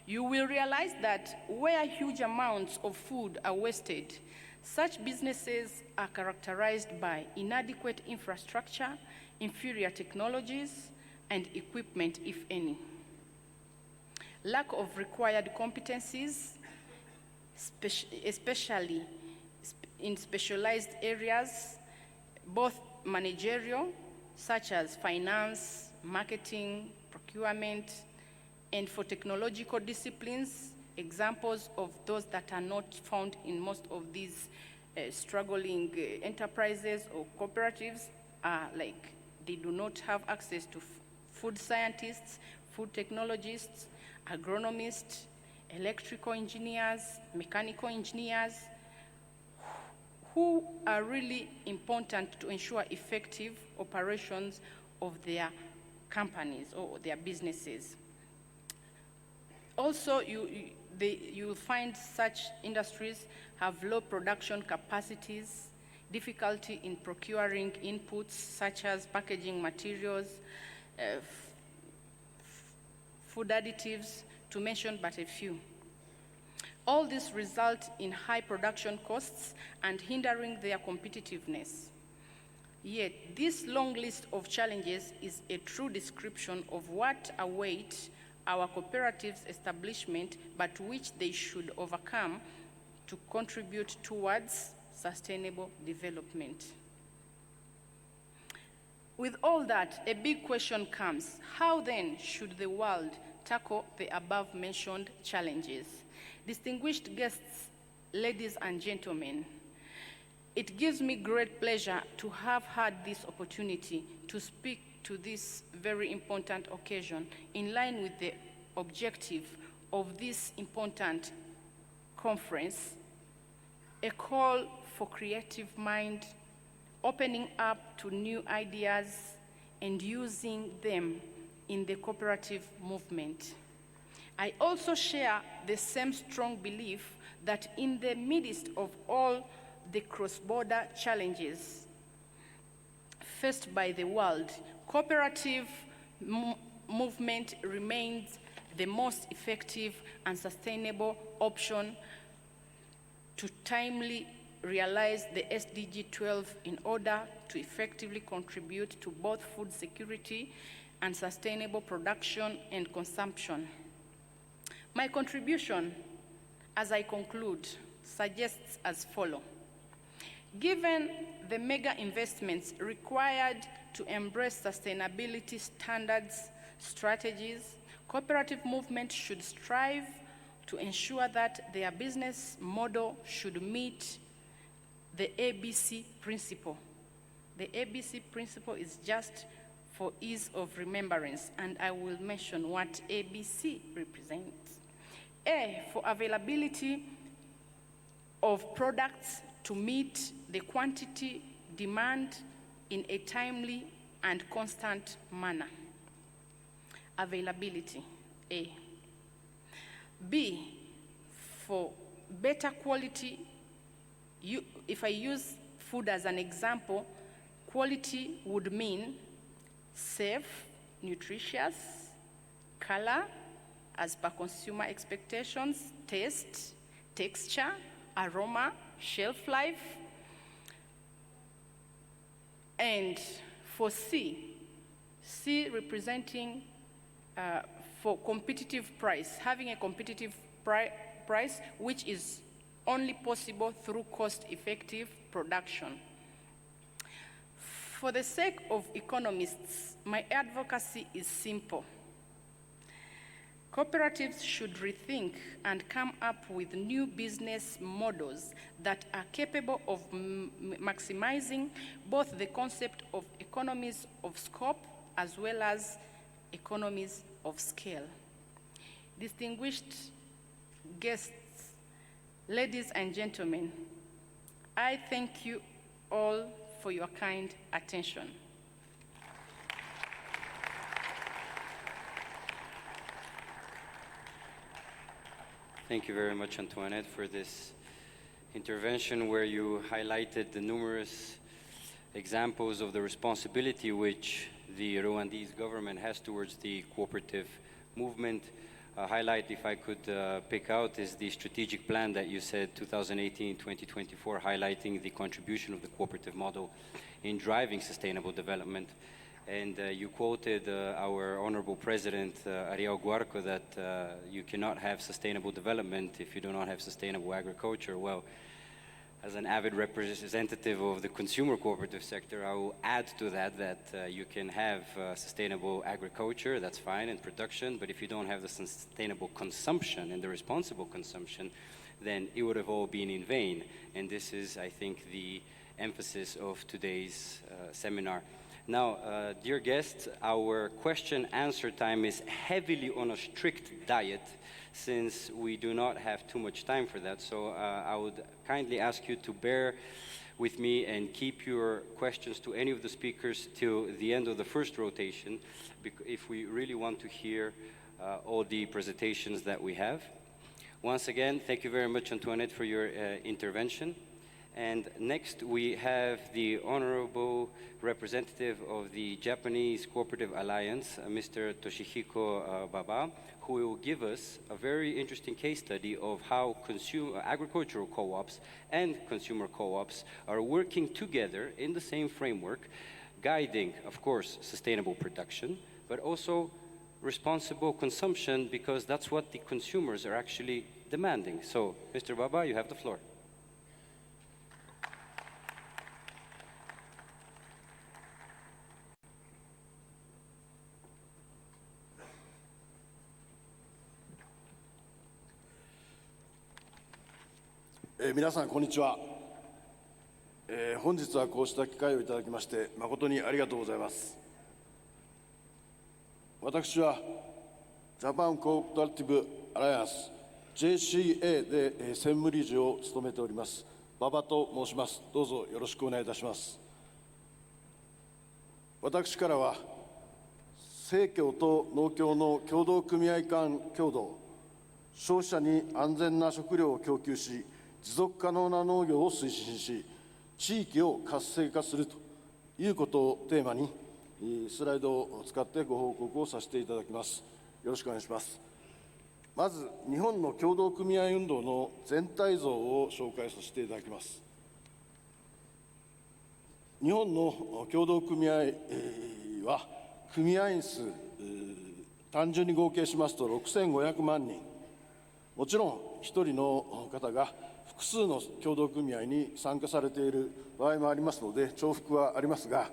S6: you will realize that where huge amounts of food are wasted, such businesses are characterized by inadequate infrastructure, inferior technologies, and equipment, if any. Lack of required competencies, especially in specialized areas, both managerial, such as finance, marketing, procurement, and for technological disciplines, examples of those that are not found in most of these struggling enterprises or cooperatives are like they do not have access to food scientists, food technologists, agronomists, electrical engineers, mechanical engineers, who are really important to ensure effective operations of their companies or their businesses. Also, you'll find such industries have low production capacities, difficulty in procuring inputs such as packaging materials, food additives, to mention but a few. All this result in high production costs and hindering their competitiveness. Yet, this long list of challenges is a true description of what await our cooperatives establishment, but which they should overcome to contribute towards sustainable development. With all that, a big question comes: how then should the world tackle the above-mentioned challenges? Distinguished guests, ladies and gentlemen, it gives me great pleasure to have had this opportunity to speak to this very important occasion in line with the objective of this important conference, a call for creative mind, opening up to new ideas and using them in the cooperative movement. I also share the same strong belief that in the midst of all the cross-border challenges faced by the world, cooperative movement remains the most effective and sustainable option to timely realize the SDG 12 in order to effectively contribute to both food security and sustainable production and consumption. My contribution, as I conclude, suggests as follows. Given the mega investments required to embrace sustainability standards, strategies, cooperative movement should strive to ensure that their business model should meet the ABC principle. The ABC principle is just for ease of remembrance, and I will mention what ABC represents. A, for availability of products to meet the quantity demand in a timely and constant manner. Availability, A. B, for better quality. If I use food as an example, quality would mean safe, nutritious, color, as per consumer expectations, taste, texture, aroma, shelf life. And for C representing for competitive price, having a competitive price which is only possible through cost-effective production. For the sake of economists, my advocacy is simple. Cooperatives should rethink and come up with new business models that are capable of maximizing both the concept of economies of scope as well as economies of scale. Distinguished guests, ladies and gentlemen, I thank you all for your kind attention.
S1: Thank you very much, Antoinette, for this intervention where you highlighted the numerous examples of the responsibility which the Rwandese government has towards the cooperative movement. A highlight, if I could pick out, is the strategic plan that you said 2018-2024, highlighting the contribution of the cooperative model in driving sustainable development. And you quoted our honorable president, Ariel Guarco, that you cannot have sustainable development if you do not have sustainable agriculture. Well, as an avid representative of the consumer cooperative sector, I will add to that you can have sustainable agriculture, that's fine, and production, but if you don't have the sustainable consumption and the responsible consumption, then it would have all been in vain. And this is, I think, the emphasis of today's seminar. Now, dear guests, our question-answer time is heavily on a strict diet, since we do not have too much time for that. So I would kindly ask you to bear with me and keep your questions to any of the speakers till the end of the first rotation, if we really want to hear all the presentations that we have. Once again, thank you very much, Antoinette, for your intervention. And next, we have the honorable representative of the Japanese Cooperative Alliance, Mr. Toshihiko Baba, who will give us a very interesting case study of how agricultural co-ops and consumer co-ops are working together in the same framework, guiding, of course, sustainable production, but also responsible consumption, because that's what the consumers are actually demanding. So, Mr. Baba, you have the floor.
S7: 皆さん、こんにちは。本日はこうした機会をいただきまして誠にありがとうございます。私はジャパンコーポレーティブアライアンス JCA で専務理事を務めております馬場と申します。どうぞよろしくお願いいたします。私からは生協と農協の協同組合間協同、消費者に安全な食料を供給し持続可能な農業を推進し、地域を活性化するということをテーマに、スライドを使ってご報告をさせていただきます。よろしくお願いします。まず、日本の協同組合運動の全体像を紹介させていただきます。日本の協同組合は、組合員数、単純に合計しますと6500万人。もちろん、一人の方が複数の協同組合に参加されている場合もありますので、重複はありますが、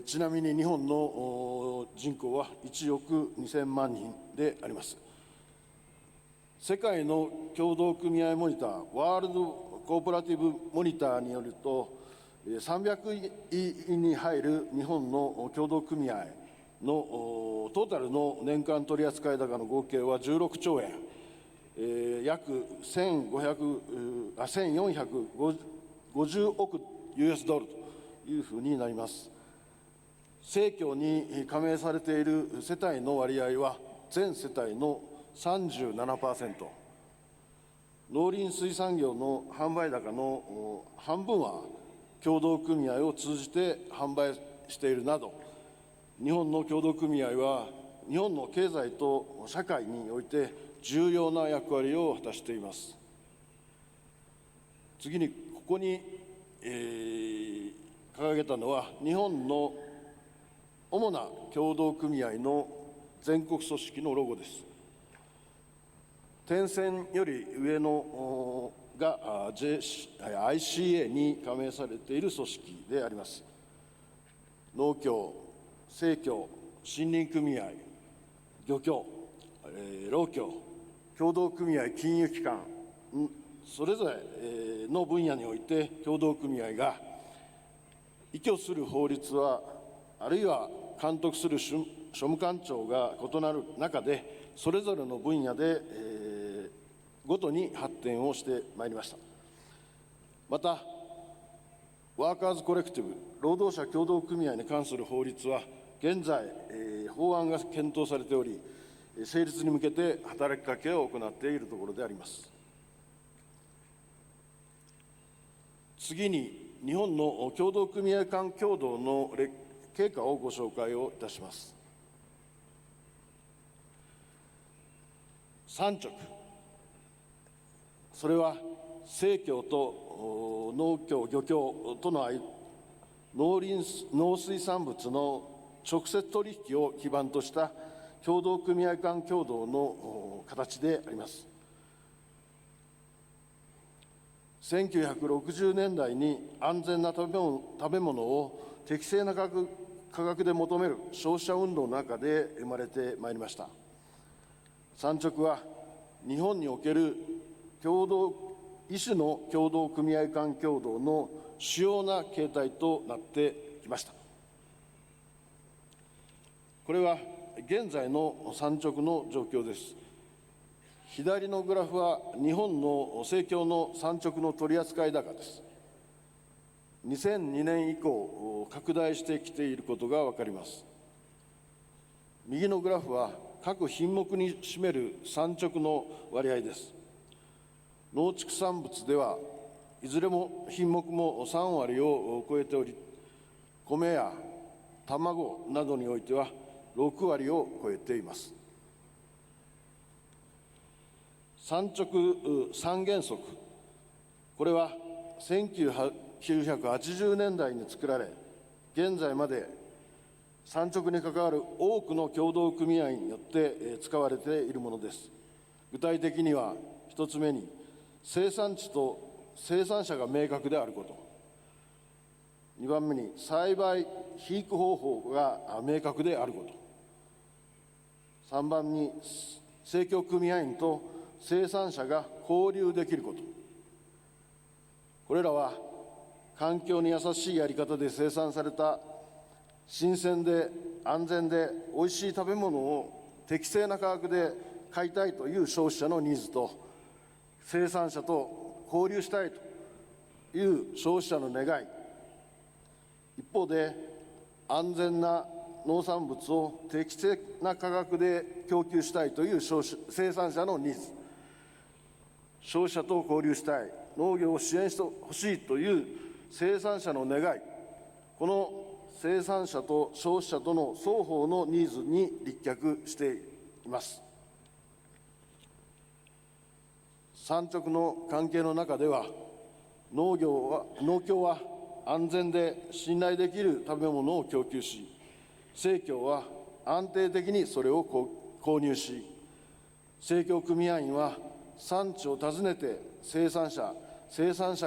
S7: ちなみに日本の人口は1億2000万人であります。世界の協同組合モニター、ワールドコーポラティブモニターによると、300位に入る日本の協同組合のトータルの年間取扱高の合計は16兆円。約1450億 US ドルというふうになります。生協に加盟されている世帯の割合は全世帯の 37%、農林水産業の販売高の半分は協同組合を通じて販売しているなど、日本の協同組合は日本の経済と社会において重要な役割を果たしています。次に、ここに、掲げたのは、日本の主な協同組合の全国組織のロゴです。点線より上のが ICA に加盟されている組織であります。農協、生協、森林組合、漁協、労協、協同組合金融機関、それぞれの分野において協同組合が依拠する法律は、あるいは監督する庶務官庁が異なる中で、それぞれの分野で、ごとに発展をしてまいりました。また、ワーカーズコレクティブ、労働者協同組合に関する法律は、現在、法案が検討されており、成立に向けて働きかけを行っているところであります。次に、日本の協同組合間協同の経過をご紹介をいたします。3直、それは生協と農協、漁協との農水産物の直接取引を基盤とした協同組合間協同の形であります。1960年代に安全な食べ物を適正な価格で求める消費者運動の中で生まれてまいりました。産直は日本における異種の協同組合間協同の主要な形態となってきました。これは現在の産直の状況です。左のグラフは日本の生協の産直の取扱高です。2002年以降、拡大してきていることが分かります。右のグラフは各品目に占める産直の割合です。農畜産物ではいずれも品目も3割を超えており、米や卵などにおいては6割を超えています。産直三原則、これは1980年代に作られ、現在まで産直に関わる多くの協同組合によって使われているものです。具体的には、1つ目に、生産地と生産者が明確であること。2番目に、栽培・肥育方法が明確であること。3番に、生協組合員と生産者が交流できること。これらは、環境に優しいやり方で生産された新鮮で安全でおいしい食べ物を適正な価格で買いたいという消費者のニーズと、生産者と交流したいという消費者の願い、一方で安全な農産物を適正な価格で供給したいという生産者のニーズ、消費者と交流したい、農業を支援してほしいという生産者の願い、この生産者と消費者との双方のニーズに立脚しています。産直の関係の中では、農協は安全で信頼できる食べ物を供給し、生協は安定的にそれを購入し、生協組合員は産地を訪ねて生産者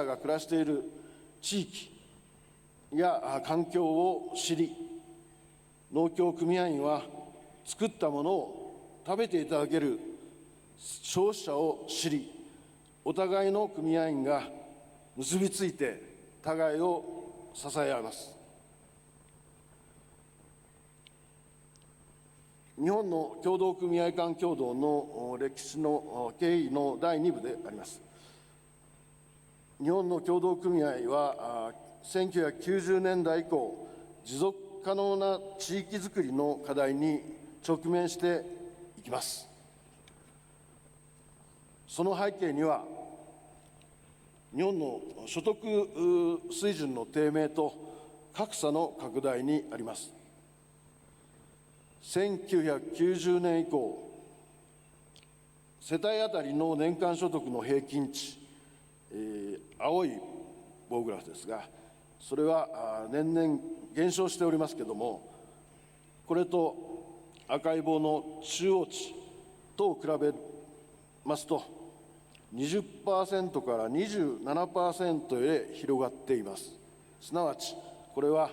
S7: が暮らしている地域や環境を知り、農協組合員は作ったものを食べていただける消費者を知り、お互いの組合員が結びついて互いを支え合います。日本の協同組合間協同の歴史の経緯の第2部であります。日本の協同組合は1990年代以降、持続可能な地域づくりの課題に直面していきます。その背景には、日本の所得水準の低迷と格差の拡大にあります。1990年以降、世帯当たりの年間所得の平均値、青い棒グラフですが、それは年々減少しておりますけれども、これと赤い棒の中央値と比べますと、20% から 27% へ広がっています。すなわち、これは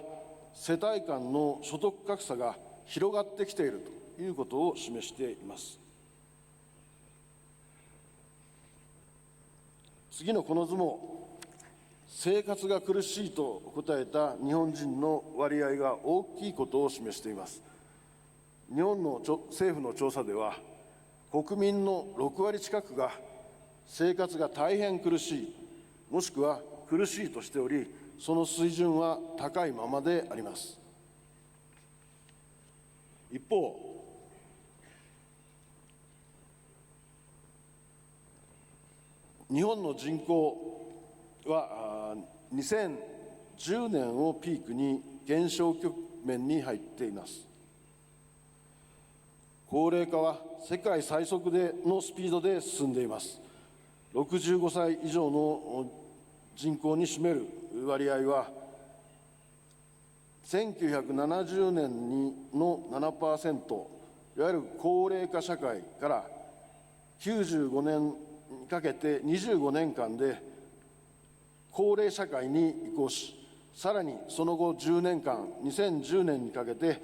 S7: 世帯間の所得格差が広がってきているということを示しています。次のこの図も、生活が苦しいと答えた日本人の割合が大きいことを示しています。日本の政府の調査では、国民の6割近くが生活が大変苦しい、もしくは苦しいとしており、その水準は高いままであります。一方、日本の人口は2010年をピークに減少局面に入っています。高齢化は世界最速のスピードで進んでいます。65歳以上の人口に占める割合は、1970年の 7%、いわゆる高齢化社会から95年にかけて25年間で高齢社会に移行し、さらにその後10年間、2010年にかけて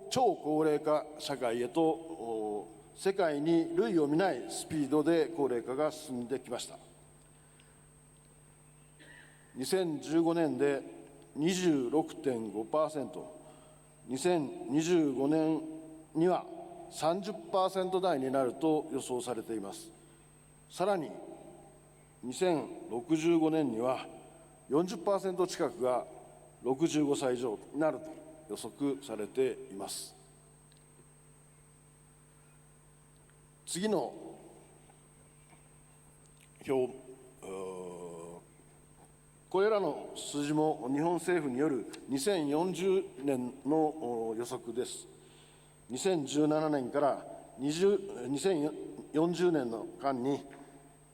S7: 超高齢化社会へと、世界に類を見ないスピードで高齢化が進んできました。2015年で 26.5%、2025年には 30% 台になると予想されています。さらに2065年には 40% 近くが65歳以上になると予測されています。次のこれらの数字も日本政府による2040年の予測です。2017年から2040年の間に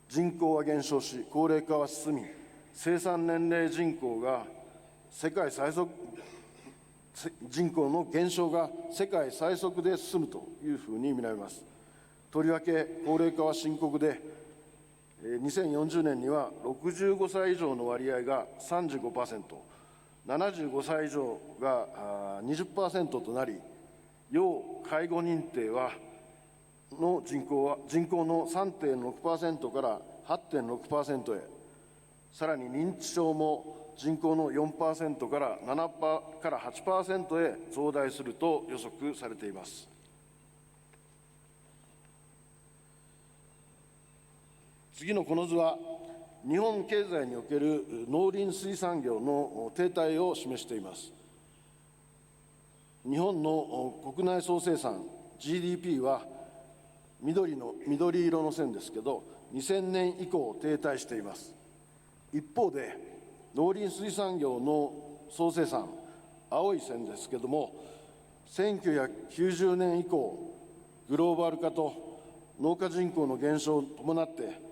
S7: 人口は減少し、高齢化は進み、生産年齢人口が世界最速、人口の減少が世界最速で進むというふうに見られます。とりわけ高齢化は深刻で、2040年には65歳以上の割合が 35%、75歳以上が 20% となり、要介護認定の人口の 3.6% から 8.6% へ、さらに認知症も人口の 4% から8% へ増大すると予測されています。次のこの図は、日本経済における農林水産業の停滞を示しています。日本の国内総生産 GDP は緑色の線ですけど、2000年以降停滞しています。一方で、農林水産業の総生産、青い線ですけども、1990年以降、グローバル化と農家人口の減少を伴って、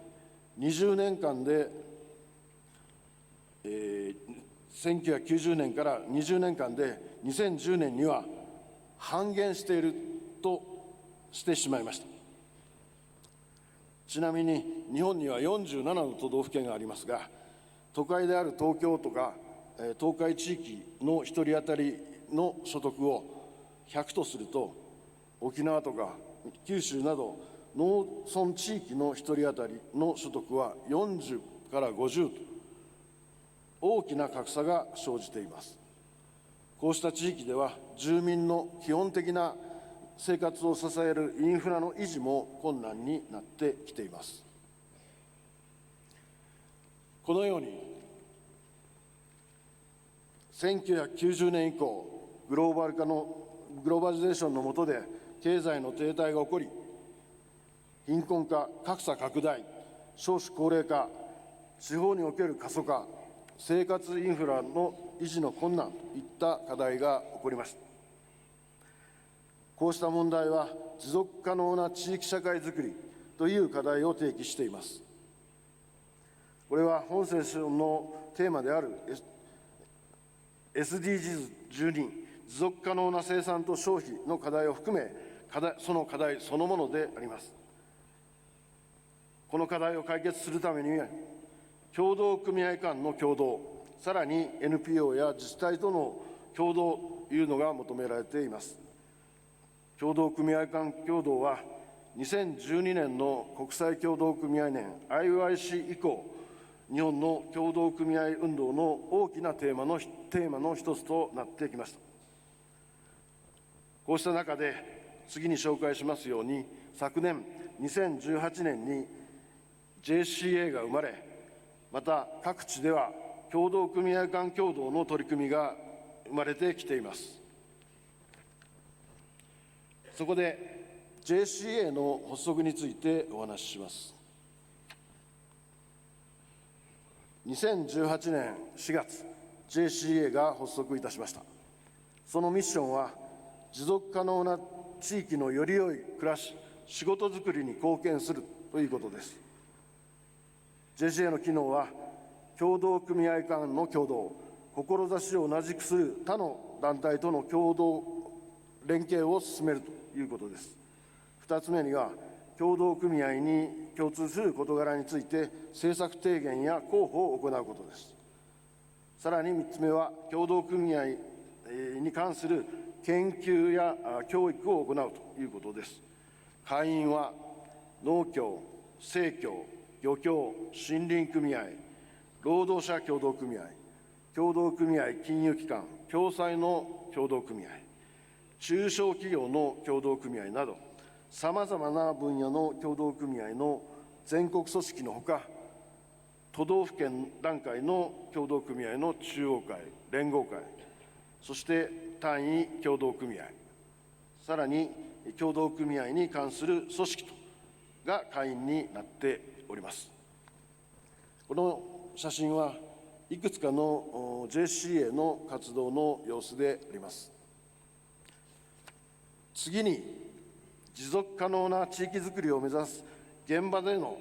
S7: 20年間で、1990年から20年間で2010年には半減しているとしてしまいました。ちなみに日本には47の都道府県がありますが、都会である東京とか東海地域の1人当たりの所得を100とすると、沖縄とか九州など農村地域の1人当たりの所得は40から50と大きな格差が生じています。こうした地域では住民の基本的な生活を支えるインフラの維持も困難になってきています。このように1990年以降、グローバリゼーションの下で経済の停滞が起こり、貧困化、格差拡大、少子高齢化、地方における過疎化、生活インフラの維持の困難といった課題が起こりました。こうした問題は持続可能な地域社会づくりという課題を提起しています。これは本セッションのテーマである SDGs12、持続可能な生産と消費の課題を含め、その課題そのものであります。この課題を解決するためには、協同組合間の協働、さらに NPO や自治体との協働というのが求められています。協同組合間協働は、2012年の国際協同組合年 IOIC 以降、日本の協同組合運動の大きなテーマの一つとなってきました。こうした中で、次に紹介しますように、昨年2018年に JCA が生まれ、また各地では協同組合間協働の取り組みが生まれてきています。そこで JCA の発足についてお話しします。2018年4月、JCA が発足いたしました。そのミッションは、持続可能な地域のより良い暮らし、仕事づくりに貢献するということです。JCA の機能は、協同組合間の協働、志を同じくする他の団体との共同連携を進めるということです。2つ目には、協同組合に共通する事柄について政策提言や広報を行うことです。さらに3つ目は、協同組合に関する研究や教育を行うということです。会員は農協、生協、漁協、森林組合、労働者協同組合、協同組合金融機関、共済の協同組合、中小企業の協同組合など、さまざまな分野の協同組合の全国組織のほか、都道府県段階の協同組合の中央会、連合会、そして単位協同組合、さらに協同組合に関する組織が会員になっております。この写真はいくつかの JCA の活動の様子であります。次に、持続可能な地域づくりを目指す現場での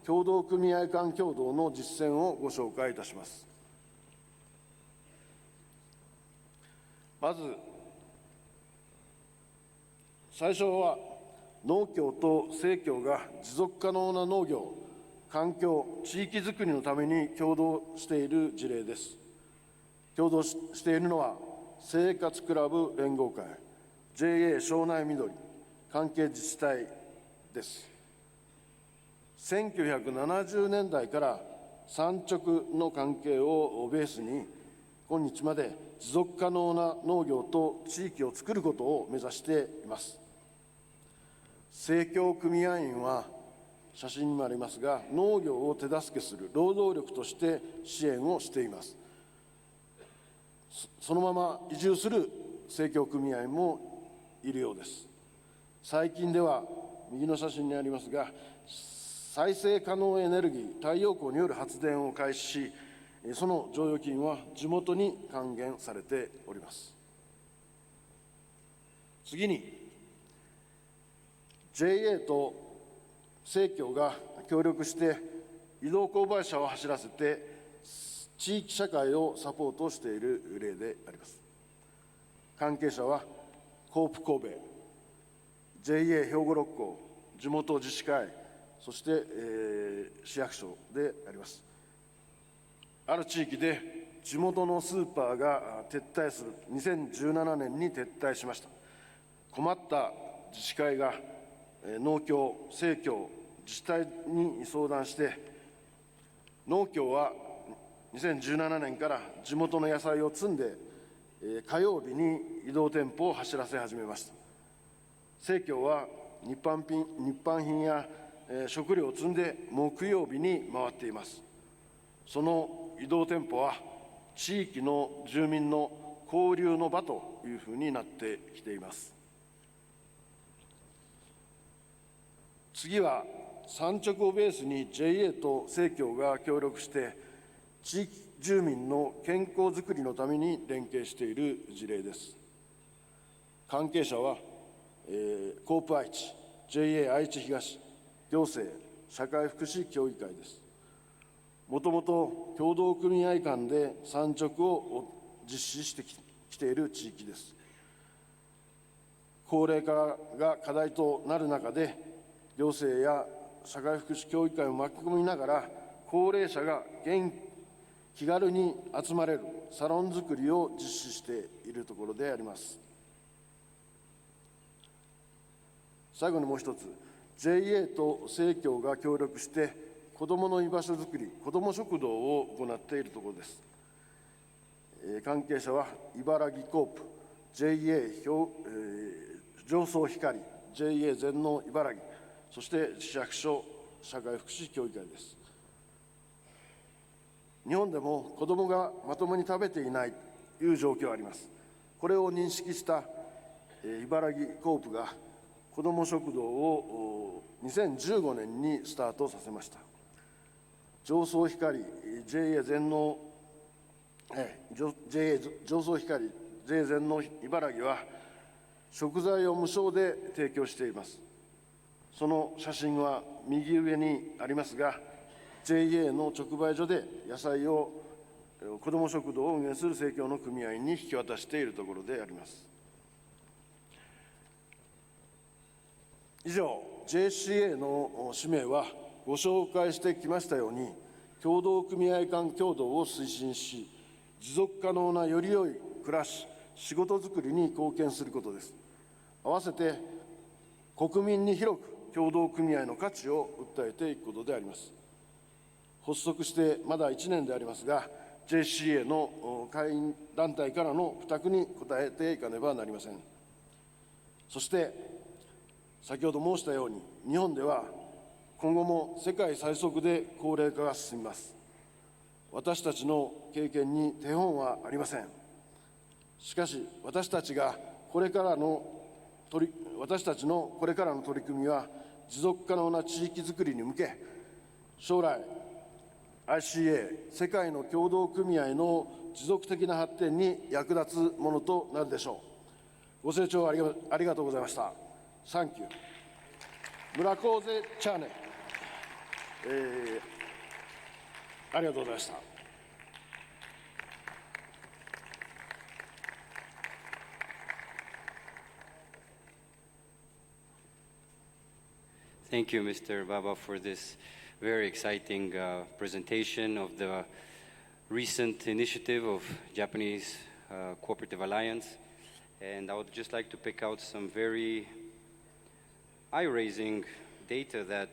S7: 協同組合間協働の実践をご紹介いたします。まず、最初は農協と生協が持続可能な農業、環境、地域づくりのために共同している事例です。共同しているのは、生活クラブ連合会、JA 庄内緑、関係自治体です。1970年代から産直の関係をベースに、今日まで持続可能な農業と地域を作ることを目指しています。生協組合員は、写真にもありますが、農業を手助けする労働力として支援をしています。そのまま移住する生協組合もいるようです。最近では、右の写真にありますが、再生可能エネルギー、太陽光による発電を開始し、その剰余金は地元に還元されております。次に、JA と生協が協力して移動購買車を走らせて地域社会をサポートしている例であります。関係者はコープ神戸、JA 兵庫六甲、地元自治会、そして、市役所であります。ある地域で地元のスーパーが撤退する、2017年に撤退しました。困った自治会が農協、生協、自治体に相談して、農協は2017年から地元の野菜を積んで、火曜日に移動店舗を走らせ始めました。生協は日販品や食料を積んで木曜日に回っています。その移動店舗は地域の住民の交流の場というふうになってきています。次は、産直をベースに JA と生協が協力して、地域住民の健康づくりのために連携している事例です。関係者は、コープ愛知、JA 愛知東、行政、社会福祉協議会です。もともと協同組合間で産直を実施してきている地域です。高齢化が課題となる中で、行政や社会福祉協議会を巻き込みながら、高齢者が気軽に集まれるサロン作りを実施しているところであります。最後にもう一つ、JA と生協が協力して、子どもの居場所づくり、子ども食堂を行っているところです。関係者は、茨城コープ、JA 上総光、JA 全農茨城、そして市役所社会福祉協議会です。日本でも子どもがまともに食べていないという状況があります。これを認識した茨城コープが子ども食堂を2015年にスタートさせました。上総光 JA 全農 JA 上総光 JA 全農茨城は食材を無償で提供しています。その写真は右上にありますが、JA の直売所で野菜を子ども食堂を運営する生協の組合に引き渡しているところであります。以上、JCA の使命はご紹介してきましたように、協同組合間協働を推進し、持続可能なより良い暮らし、仕事づくりに貢献することです。合わせて国民に広く協同組合の価値を訴えていくことであります。発足してまだ1年でありますが、JCA の会員団体からの負託に応えていかねばなりません。そして、先ほど申したように、日本では今後も世界最速で高齢化が進みます。私たちの経験に手本はありません。しかし、私たちのこれからの取り組みは、持続可能な地域づくりに向け、将来、ICA 世界の協同組合の持続的な発展に役立つものとなるでしょう。ご清聴ありがとうございました。Thank you。村高瀬チャーネル、ありがとうございました。
S1: Thank you, Mr. Baba, for this very exciting presentation of the recent initiative of Japanese Cooperative Alliance. And I would just like to pick out some very eye-raising data that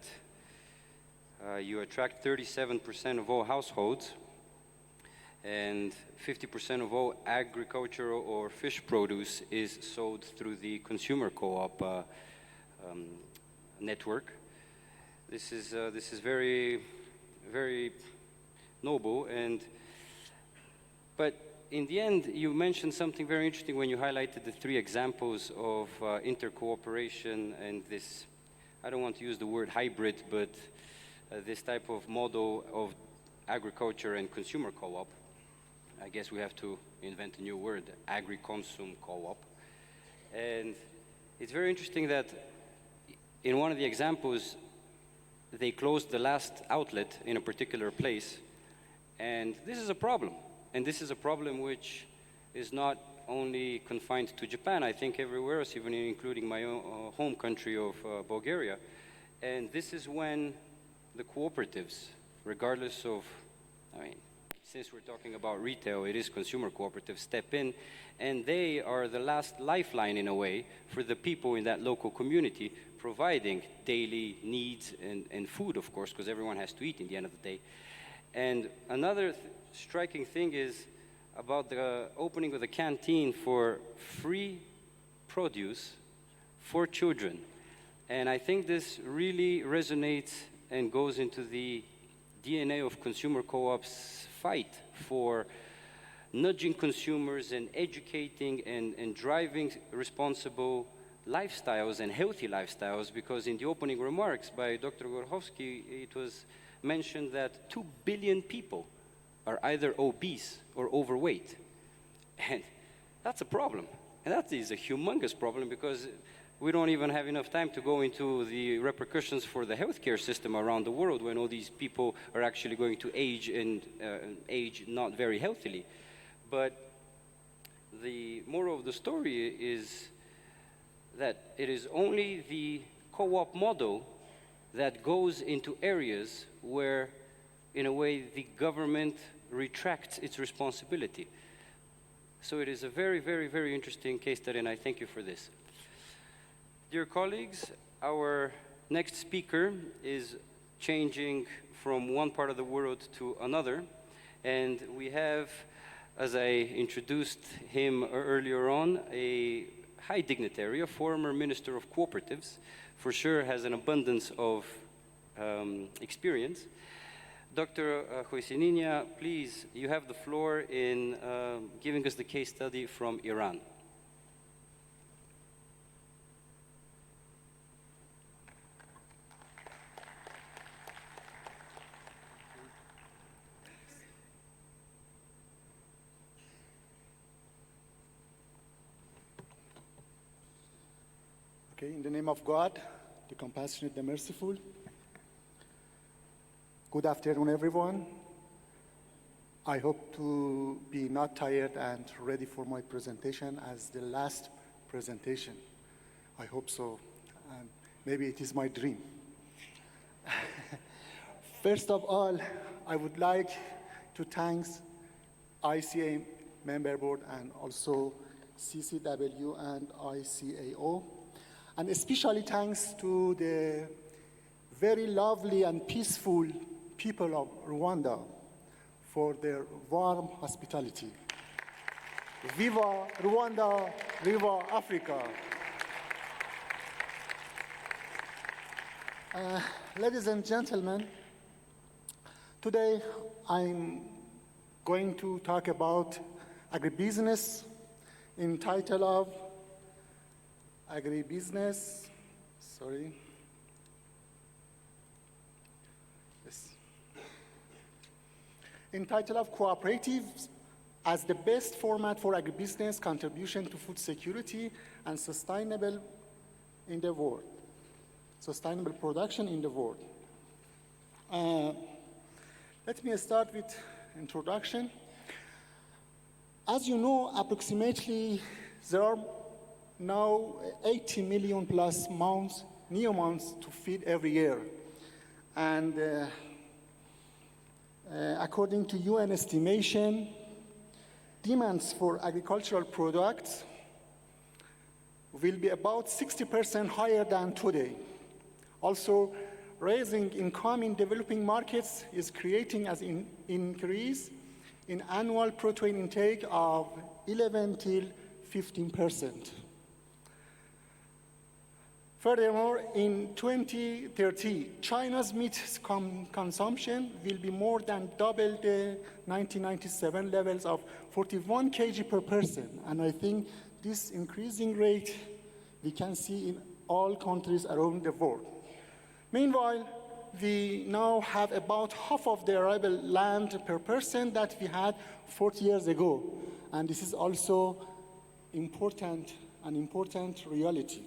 S1: you attract 37% of all households and 50% of all agricultural or fish produce is sold through the consumer co-op network. This is very, very noble, but in the end, you mentioned something very interesting when you highlighted the three examples of intercooperation and this, I don't want to use the word hybrid, but this type of model of agriculture and consumer co-op. I guess we have to invent a new word, agri-consum co-op. And it's very interesting that in one of the examples, they closed the last outlet in a particular place, and this is a problem. And this is a problem which is not only confined to Japan, I think everywhere else, even including my own home country of Bulgaria. And this is when the cooperatives, regardless of, since we're talking about retail, it is consumer cooperatives, step in, and they are the last lifeline in a way for the people in that local community, providing daily needs and food, of course, because everyone has to eat in the end of the day. And another striking thing is about the opening of the canteen for free produce for children. And I think this really resonates and goes into the DNA of consumer co-ops' fight for nudging consumers and educating and driving responsible lifestyles and healthy lifestyles, because in the opening remarks by Dr. Gorhovsky, it was mentioned that 2 billion people are either obese or overweight. And that's a problem. And that is a humongous problem, because we don't even have enough time to go into the repercussions for the healthcare system around the world when all these people are actually going to age and age not very healthily. But the moral of the story is that it is only the co-op model that goes into areas where, in a way, the government retracts its responsibility. So it is a very, very, very interesting case study, and I thank you for this. Dear colleagues, our next speaker is changing from one part of the world to another, and we have, as I introduced him earlier on, a high dignitary, a former minister of cooperatives, for sure has an abundance of experience. Dr. Khoisininia, please, you have the floor in giving us the case study from Iran.
S8: Okay, in the name of God, the compassionate, the merciful. Good afternoon, everyone. I hope to be not tired and ready for my presentation as the last presentation. I hope so. Maybe it is my dream. First of all, I would like to thank ICA member board and also CCW and ICAO. And especially thanks to the very lovely and peaceful people of Rwanda for their warm hospitality. Viva Rwanda, viva Africa. Ladies and gentlemen, today I'm going to talk about agribusiness in title of agribusiness, yes. entitled of Cooperatives as the best format for agribusiness contribution to food security and sustainable in the world, sustainable production in the world. Let me start with introduction. As you know, approximately there are now 80 million plus new mounts to feed every year. And according to UN estimation, demands for agricultural products will be about 60% higher than today. Also, raising income in developing markets is creating an increase in annual protein intake of 11 till 15%. Furthermore, in 2030, China's meat consumption will be more than double the 1997 levels of 41 kg per person. And I think this increasing rate we can see in all countries around the world. Meanwhile, we now have about half of the arable land per person that we had 40 years ago. And this is also an important reality.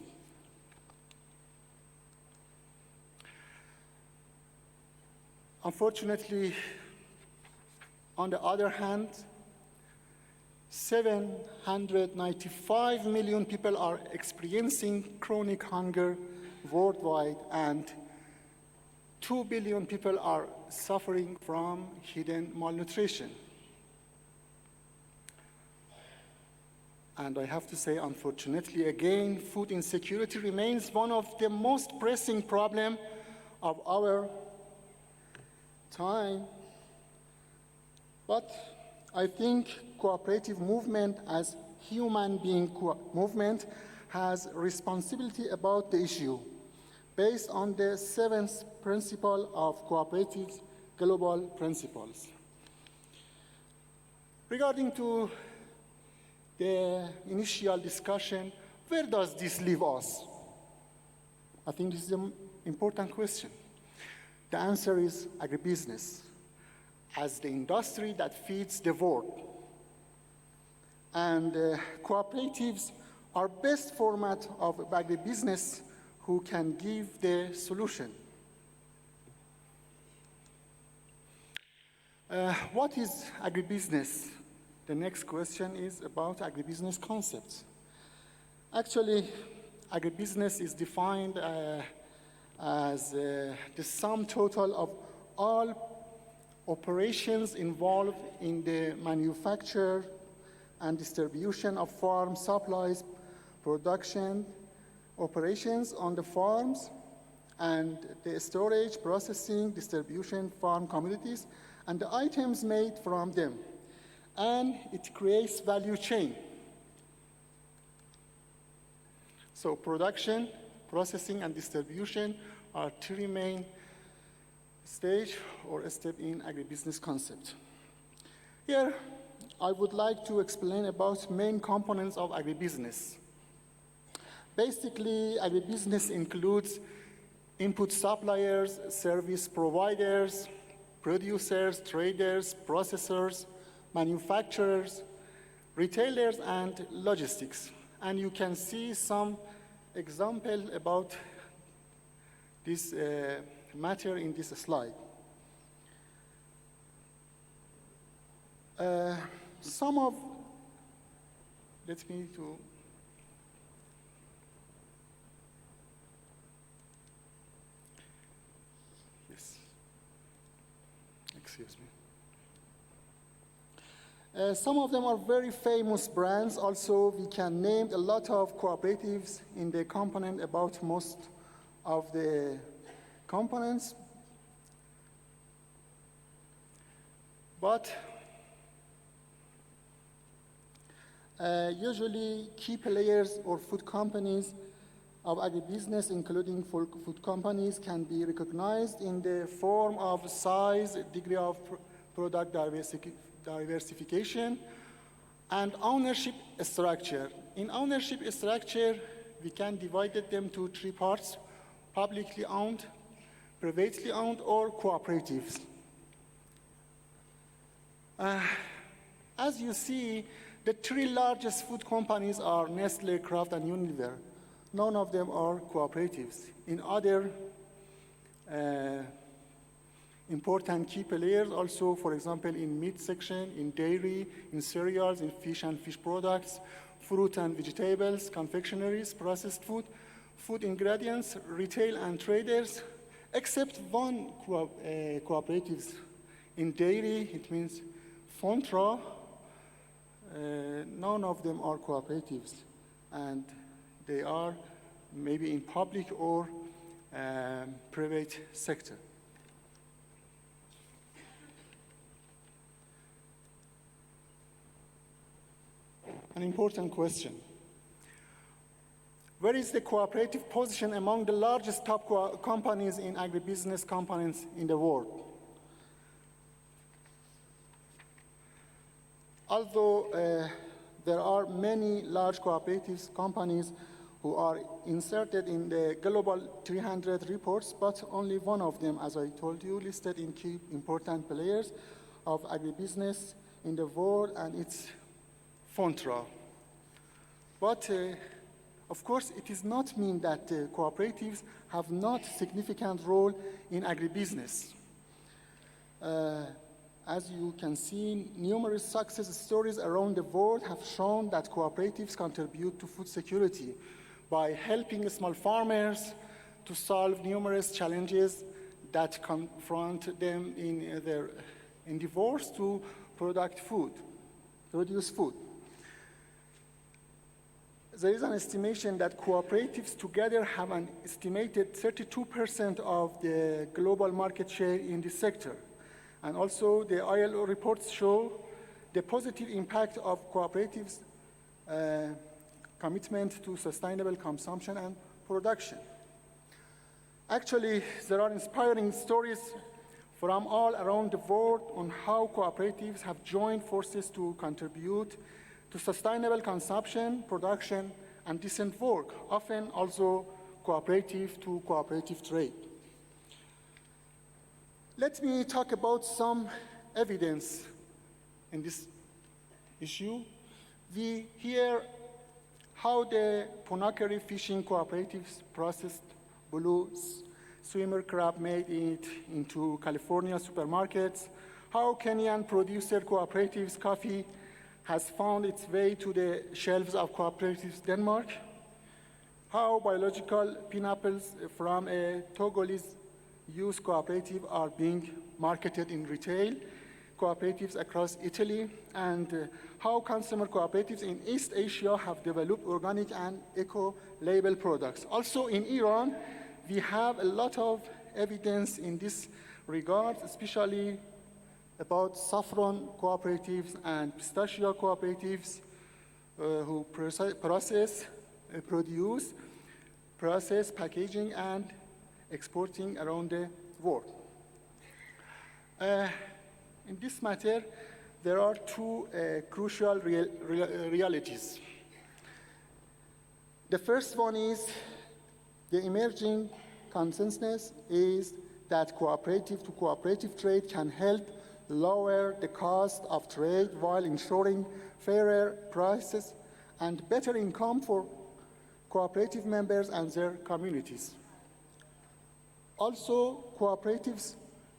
S8: Unfortunately, on the other hand, 795 million people are experiencing chronic hunger worldwide, and 2 billion people are suffering from hidden malnutrition. And I have to say, unfortunately, again, food insecurity remains one of the most pressing problems of our time. But I think cooperative movement as human being movement has responsibility about the issue based on the 7th principle of cooperative global principles. Regarding to the initial discussion, where does this leave us? I think this is an important question. The answer is agribusiness, as the industry that feeds the world. And cooperatives are best format of agribusiness who can give the solution. What is agribusiness? The next question is about agribusiness concepts. Actually, agribusiness is defined as the sum total of all operations involved in the manufacture and distribution of farm supplies, production, operations on the farms, and the storage, processing, distribution, farm commodities, and the items made from them. And it creates value chain. So production, processing, and distribution are three main stage or step in agribusiness concept. Here, I would like to explain about main components of agribusiness. Basically, agribusiness includes input suppliers, service providers, producers, traders, processors, manufacturers, retailers, and logistics. And you can see some example about this matter in this slide. Some of them are very famous brands. Also, we can name a lot of cooperatives in the component about most of the components. But usually key players or food companies of agribusiness, including food companies, can be recognized in the form of size, degree of product diversification, and ownership structure. In ownership structure, we can divide them to three parts: publicly owned, privately owned, or cooperatives. As you see, the three largest food companies are Nestle, Kraft, and Unilever. None of them are cooperatives. In other important key players also, for example, in meat section, in dairy, in cereals, in fish and fish products, fruit and vegetables, confectionaries, processed food, food ingredients, retail and traders, except one cooperatives. In dairy, it means Fontra, none of them are cooperatives, and they are maybe in public or private sector. An important question. Where is the cooperative position among the largest top companies in agribusiness companies in the world? Although there are many large cooperative companies who are inserted in the Global 300 reports, but only one of them, as I told you, listed in key important players of agribusiness in the world, and it's Fontra. But of course, it does not mean that cooperatives have not significant role in agribusiness. As you can see, numerous success stories around the world have shown that cooperatives contribute to food security by helping small farmers to solve numerous challenges that confront them in their endeavors to produce food. There is an estimation that cooperatives together have an estimated 32% of the global market share in this sector. And also, the ILO reports show the positive impact of cooperatives' commitment to sustainable consumption and production. Actually, there are inspiring stories from all around the world on how cooperatives have joined forces to contribute to sustainable consumption, production, and decent work, often also cooperative to cooperative trade. Let me talk about some evidence in this issue. We hear how the Punakari fishing cooperatives processed blue swimmer crab made it into California supermarkets, how Kenyan producer cooperatives coffee has found its way to the shelves of cooperatives Denmark, how biological pineapples from a Togolese youth cooperative are being marketed in retail cooperatives across Italy, and how consumer cooperatives in East Asia have developed organic and eco-label products. Also in Iran, we have a lot of evidence in this regard, especially about saffron cooperatives and pistachio cooperatives who produce, process, packaging, and exporting around the world. In this matter, there are two crucial realities. The first one is the emerging consensus is that cooperative to cooperative trade can help lower the cost of trade while ensuring fairer prices and better income for cooperative members and their communities. Also, cooperatives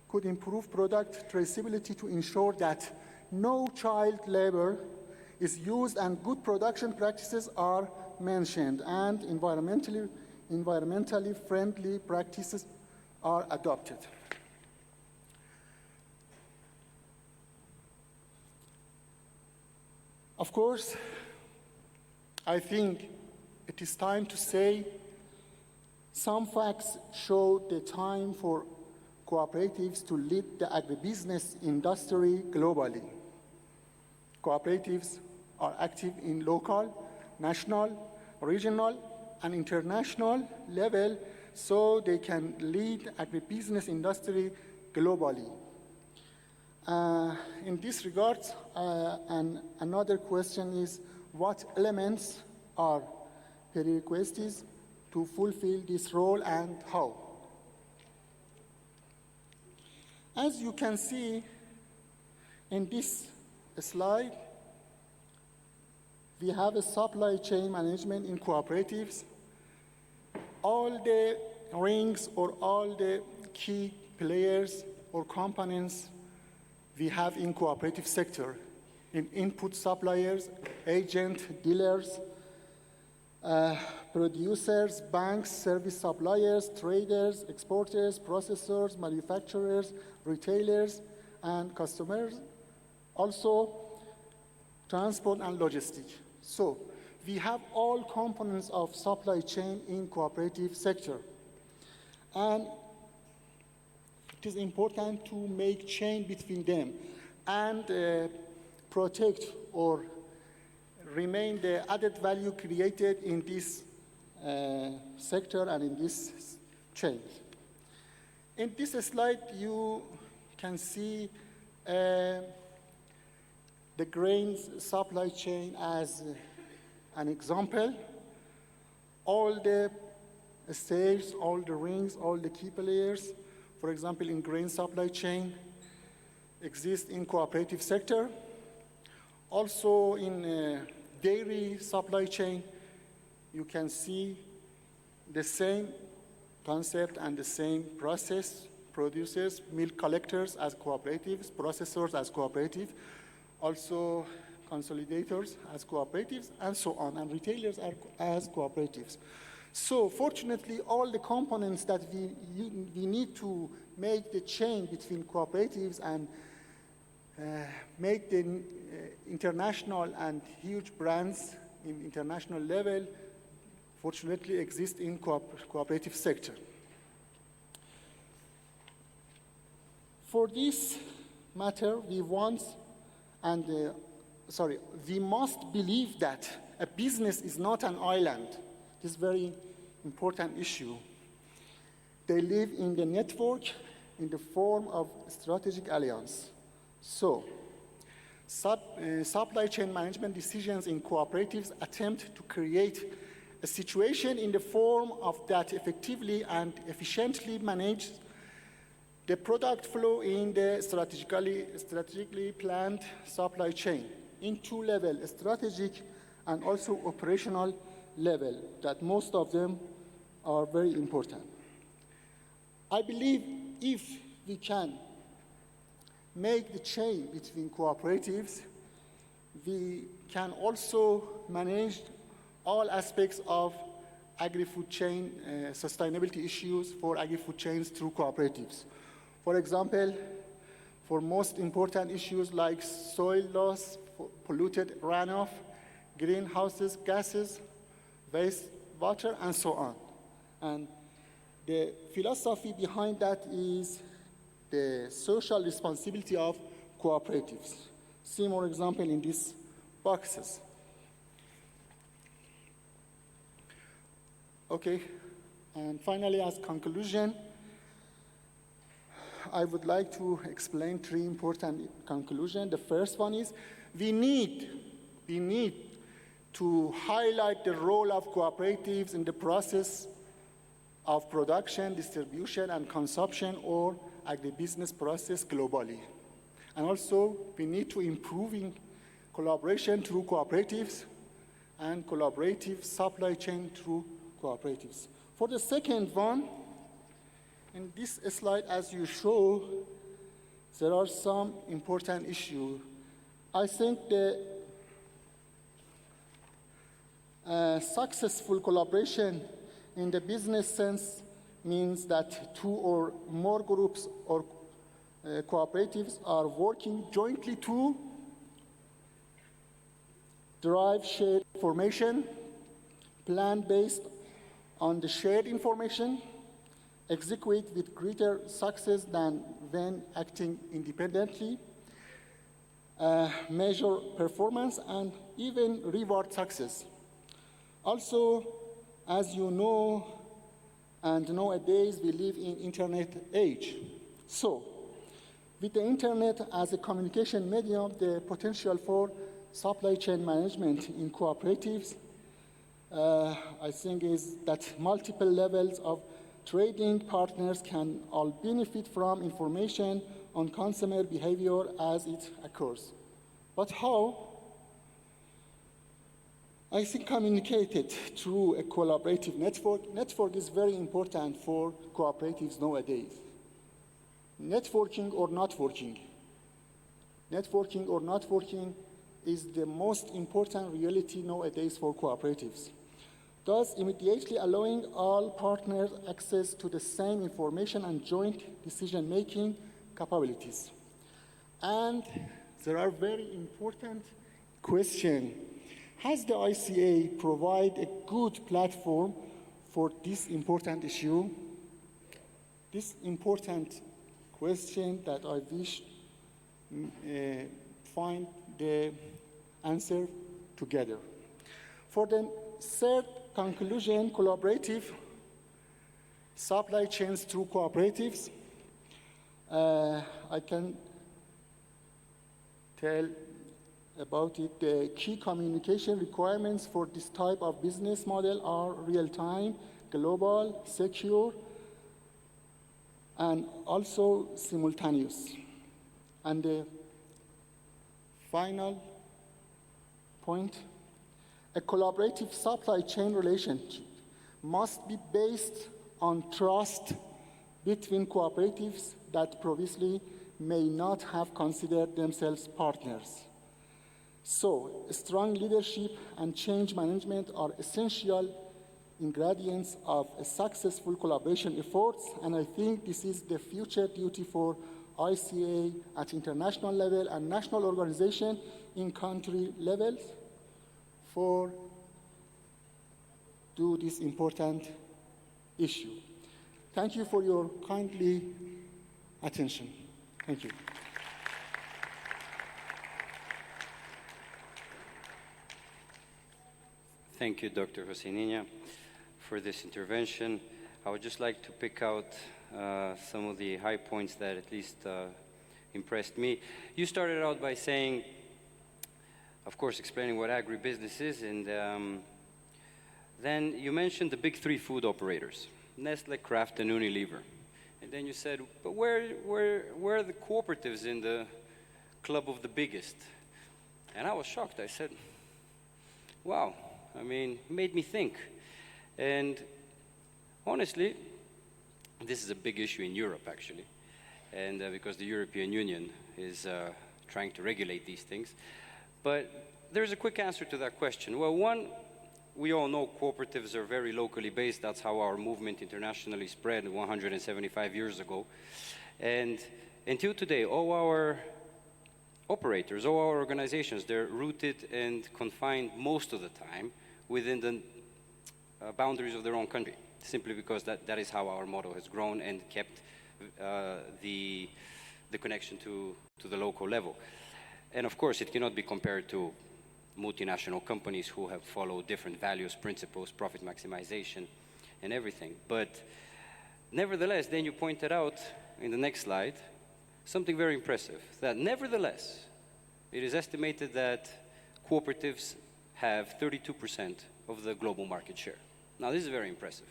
S8: could improve product traceability to ensure that no child labor is used and good production practices are mentioned and environmentally friendly practices are adopted. Of course, I think it is time to say some facts show the time for cooperatives to lead the agribusiness industry globally. Cooperatives are active in local, national, regional, and international level, so they can lead agribusiness industry globally. In this regard, another question is, what elements are prerequisites to fulfill this role and how? As you can see, In this slide, we have a supply chain management in cooperatives. All the rings or all the key players or components we have in cooperative sector, in input suppliers, agent, dealers, producers, banks, service suppliers, traders, exporters, processors, manufacturers, retailers, and customers. Also, transport and logistics. So, we have all components of supply chain in cooperative sector. And it is important to make chain between them and protect or remain the added value created in this sector and in this chain. In this slide, you can see the grains supply chain as an example. All the sales, all the rings, all the key players, for example, in grain supply chain, exist in cooperative sector. Also in dairy supply chain, you can see the same concept and the same process. Producers, milk collectors as cooperatives, processors as cooperative, also consolidators as cooperatives, and so on, and retailers as cooperatives. So fortunately, all the components that we need to make the chain between cooperatives and make the international and huge brands in international level, fortunately exist in cooperative sector. For this matter, we must believe that a business is not an island. This is a very important issue. They live in the network in the form of strategic alliance. So, supply chain management decisions in cooperatives attempt to create a situation in the form of that effectively and efficiently manage the product flow in the strategically planned supply chain in two levels, strategic and also operational level, that most of them are very important. I believe if we can make the chain between cooperatives, we can also manage all aspects of agri-food chain sustainability issues for agri-food chains through cooperatives. For example, for most important issues like soil loss, polluted runoff, greenhouse gases, waste water, and so on. And the philosophy behind that is the social responsibility of cooperatives. See more example in these boxes. Okay, and finally, as conclusion, I would like to explain three important conclusions. The first one is we need to highlight the role of cooperatives in the process of production, distribution, and consumption or agribusiness process globally. And also, we need to improve collaboration through cooperatives and collaborative supply chain through cooperatives. For the second one, in this slide, as you show, there are some important issues. I think the successful collaboration in the business sense means that two or more groups or cooperatives are working jointly to drive shared information, plan based on the shared information, execute with greater success than when acting independently, measure performance, and even reward success. Also, as you know, and nowadays we live in internet age. So, with the internet as a communication medium, the potential for supply chain management in cooperatives, I think is that multiple levels of trading partners can all benefit from information on consumer behavior as it occurs. But how? I think communicated through a collaborative network. Network is very important for cooperatives nowadays. Networking or not working. Networking or not working is the most important reality nowadays for cooperatives. Thus, immediately allowing all partners access to the same information and joint decision-making capabilities. And there are very important questions. Has the ICA provide a good platform for this important issue? This important question that I wish find the answer together. For the third conclusion, collaborative supply chains through cooperatives. I can tell about it. The key communication requirements for this type of business model are real-time, global, secure, and also simultaneous. And the final point, a collaborative supply chain relationship must be based on trust between cooperatives that previously may not have considered themselves partners. So, strong leadership and change management are essential ingredients of a successful collaboration efforts, and I think this is the future duty for ICA at international level and national organization in country levels for do this important issue. Thank you for your kindly attention. Thank you.
S1: Thank you, Dr. Hosseininia, for this intervention. I would just like to pick out some of the high points that at least impressed me. You started out by saying, of course, explaining what agribusiness is, and then you mentioned the big three food operators, Nestle, Kraft, and Unilever. And then you said, but where are the cooperatives in the club of the biggest? And I was shocked. I said, wow, I mean, it made me think. And honestly, this is a big issue in Europe, actually, and because the European Union is trying to regulate these things. But there's a quick answer to that question. Well, one, we all know cooperatives are very locally based. That's how our movement internationally spread 175 years ago. And until today, all our operators, all our organizations, they're rooted and confined most of the time within the boundaries of their own country, simply because that is how our model has grown and kept the connection to the local level. And of course, it cannot be compared to multinational companies who have followed different values, principles, profit maximization, and everything. But nevertheless, then you pointed out in the next slide something very impressive, that nevertheless, it is estimated that cooperatives have 32% of the global market share. Now, this is very impressive.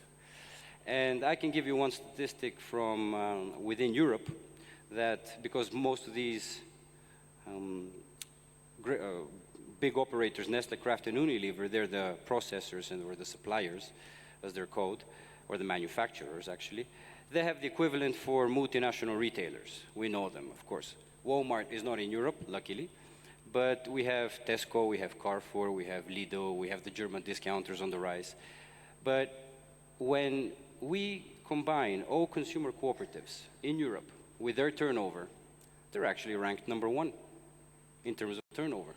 S1: And I can give you one statistic from within Europe, that because most of these big operators, Nestle, Kraft, and Unilever, they're the processors or the suppliers, as they're called, or the manufacturers, actually. They have the equivalent for multinational retailers. We know them, of course. Walmart is not in Europe, luckily, but we have Tesco, we have Carrefour, we have Lidl, we have the German discounters on the rise. But when we combine all consumer cooperatives in Europe with their turnover, they're actually ranked number one in terms of turnover.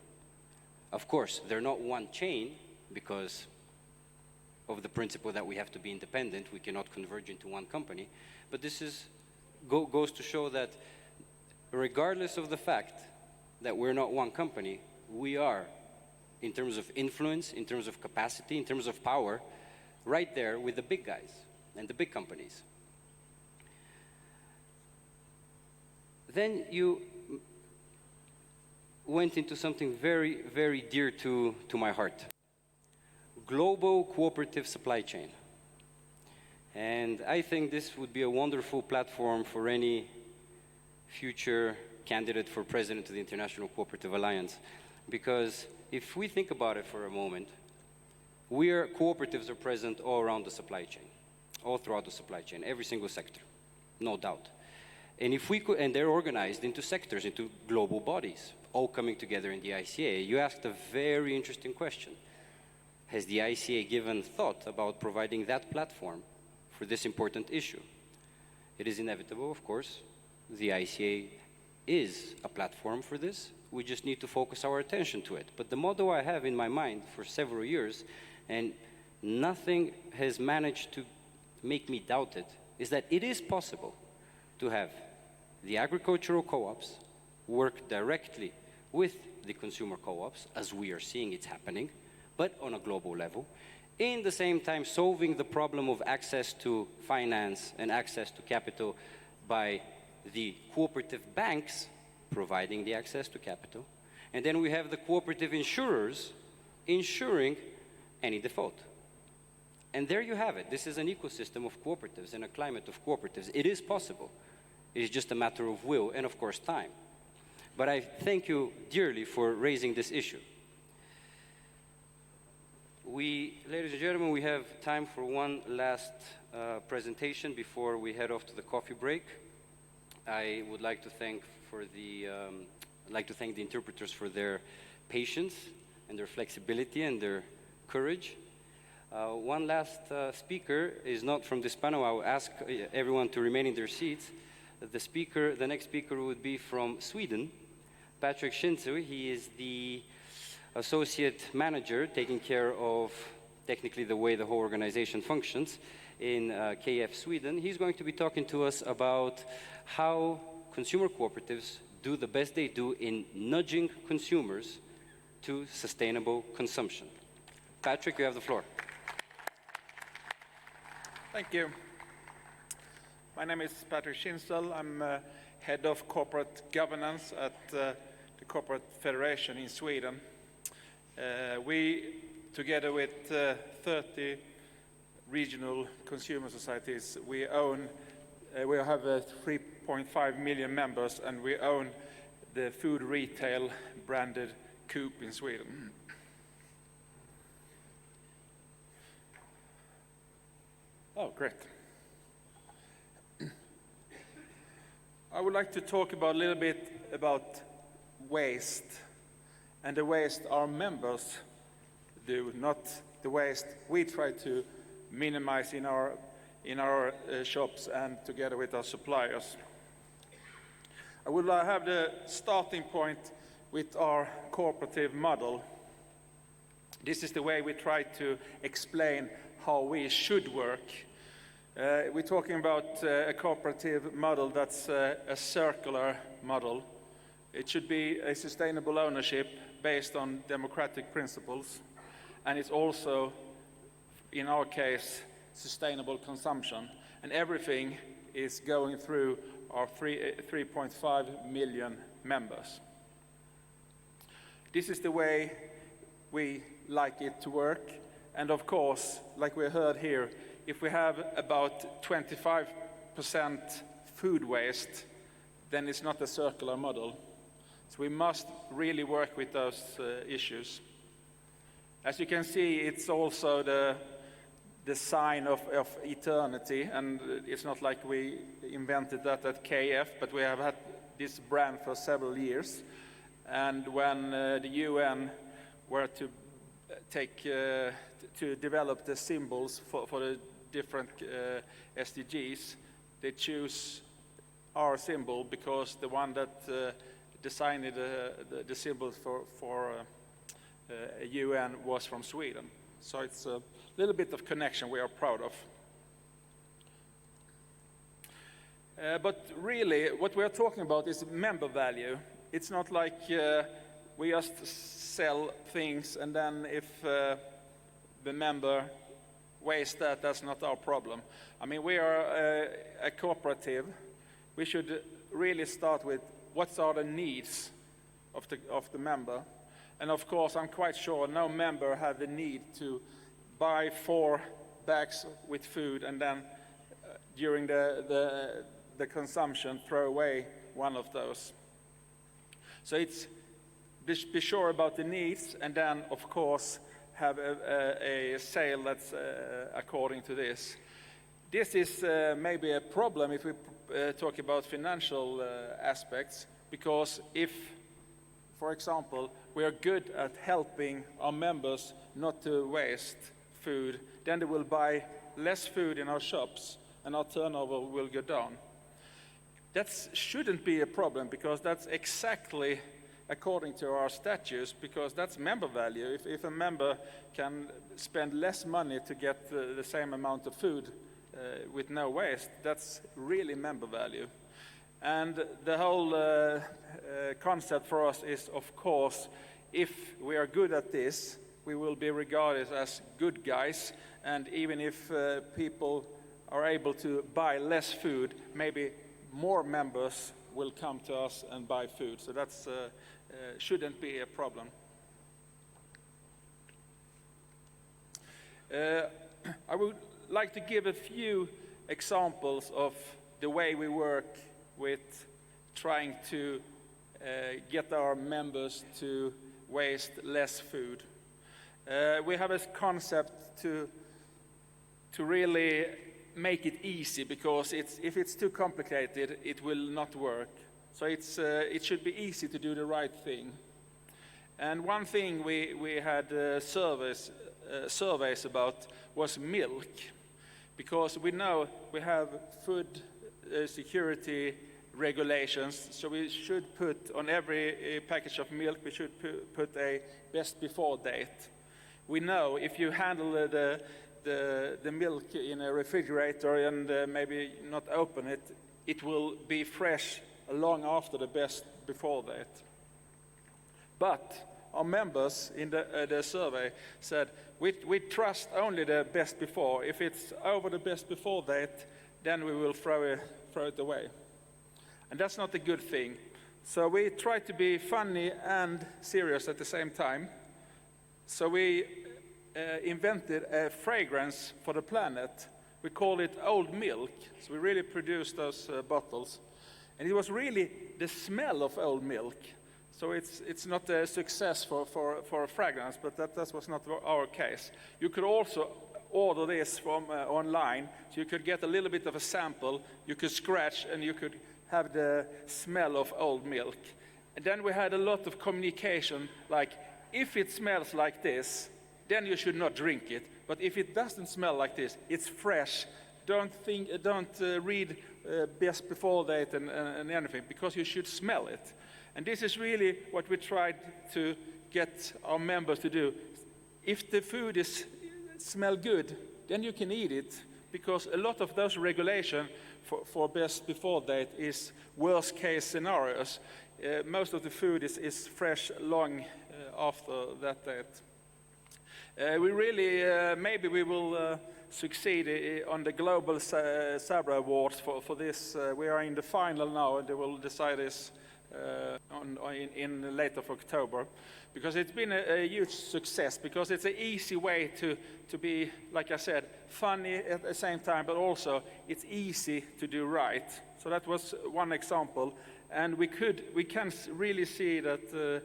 S1: Of course, they're not one chain because of the principle that we have to be independent. We cannot converge into one company. But this goes to show that regardless of the fact that we're not one company, we are, in terms of influence, in terms of capacity, in terms of power, right there with the big guys and the big companies. Then you went into something very, very dear to my heart. Global cooperative supply chain. And I think this would be a wonderful platform for any future candidate for president of the International Cooperative Alliance. Because if we think about it for a moment, cooperatives are present all around the supply chain, all throughout the supply chain, every single sector, no doubt. And if we could, and they're organized into sectors, into global bodies, all coming together in the ICA. You asked a very interesting question. Has the ICA given thought about providing that platform for this important issue? It is inevitable, of course. The ICA is a platform for this. We just need to focus our attention to it. But the motto I have in my mind for several years, and nothing has managed to make me doubt it, is that it is possible to have the agricultural co-ops work directly with the consumer co-ops, as we are seeing it's happening, but on a global level, in the same time solving the problem of access to finance and access to capital by the cooperative banks providing the access to capital. And then we have the cooperative insurers insuring any default. And there you have it. This is an ecosystem of cooperatives and a climate of cooperatives. It is possible. It is just a matter of will and, of course, time. But I thank you dearly for raising this issue. Ladies and gentlemen, we have time for one last presentation before we head off to the coffee break. I would like to thank the interpreters for their patience and their flexibility and their courage. One last speaker is not from this panel. I will ask everyone to remain in their seats. The next speaker would be from Sweden, Patrick Schinzel. He is the associate manager taking care of technically the way the whole organization functions in KF Sweden. He's going to be talking to us about how consumer cooperatives do the best they do in nudging consumers to sustainable consumption. Patrick, you have the floor.
S9: Thank you. My name is Patrick Schinzel. I'm head of corporate governance at the Corporate Federation in Sweden. We, together with 30 regional consumer societies, we have 3.5 million members, and we own the food retail branded Coop in Sweden. Oh, great. I would like to talk a little bit about waste, and the waste our members do, not the waste we try to minimize in our shops and together with our suppliers. I would have the starting point with our cooperative model. This is the way we try to explain how we should work. We're talking about a cooperative model that's a circular model. It should be a sustainable ownership based on democratic principles, and it's also, in our case, sustainable consumption, and everything is going through our 3.5 million members. This is the way we like it to work, and of course, like we heard here, if we have about 25% food waste, then it's not a circular model. So we must really work with those issues. As you can see, it's also the sign of eternity, and it's not like we invented that at KF, but we have had this brand for several years. And when the UN were to develop the symbols for the different SDGs, they choose our symbol because the one that designed the symbols for UN was from Sweden. So it's a little bit of connection we are proud of. But really, what we are talking about is member value. It's not like we just sell things and then if the member wastes that's not our problem. I mean, we are a cooperative. We should really start with what are the needs of the member. And of course, I'm quite sure no member have the need to buy 4 bags with food and then during the consumption, throw away one of those. So it's be sure about the needs, and then, of course, have a sale that's according to this. This is maybe a problem if we talk about financial aspects, because if, for example, we are good at helping our members not to waste food, then they will buy less food in our shops and our turnover will go down. That shouldn't be a problem, because that's exactly according to our statutes, because that's member value. If a member can spend less money to get the same amount of food with no waste, that's really member value. And the whole concept for us is, of course, if we are good at this, we will be regarded as good guys, and even if people are able to buy less food, maybe more members will come to us and buy food. So that shouldn't be a problem. I would like to give a few examples of the way we work with trying to get our members to waste less food. We have a concept to really make it easy, because if it's too complicated, it will not work. So it should be easy to do the right thing. And one thing we had surveys about was milk, because we know we have food security regulations, so we should put on every package of milk, we should put a best before date. We know if you handle the milk in a refrigerator and maybe not open it, it will be fresh long after the best before date. But our members in the survey said, we trust only the best before. If it's over the best before date, then we will throw it away. And that's not a good thing. So we try to be funny and serious at the same time. So we invented a fragrance for the planet. We call it Old Milk. So we really produced those bottles. And it was really the smell of old milk. So it's not a success for a fragrance, but that was not our case. You could also order this from online, so you could get a little bit of a sample, you could scratch, and you could have the smell of old milk. And then we had a lot of communication, like, if it smells like this, then you should not drink it. But if it doesn't smell like this, it's fresh. Don't read best before date and anything, because you should smell it. And this is really what we tried to get our members to do. If the food smell good, then you can eat it, because a lot of those regulations for best before date is worst case scenarios. Most of the food is fresh long after that date. We really, maybe we will succeed on the Global Sabra Awards for this. We are in the final now, and they will decide this in late of October, because it's been a huge success, because it's an easy way to be, like I said, funny at the same time, but also it's easy to do right. So that was one example, and we can really see that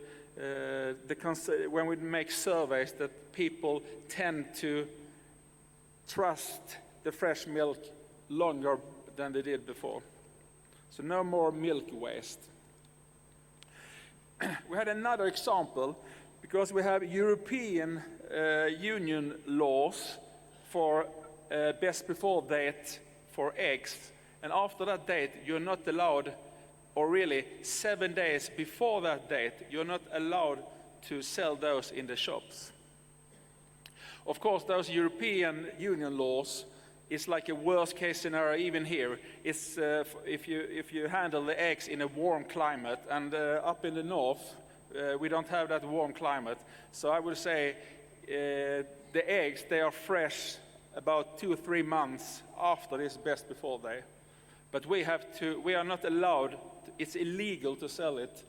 S9: when we make surveys, that people tend to trust the fresh milk longer than they did before. So no more milk waste. We had another example, because we have European Union laws for best before date for eggs, and after that date you're not allowed, or really 7 days before that date, you're not allowed to sell those in the shops. Of course, those European Union laws is like a worst case scenario even here. It's if you handle the eggs in a warm climate, and up in the north we don't have that warm climate. So I would say the eggs, they are fresh about 2 or 3 months after this best before day. But we are not allowed, it's illegal to sell it.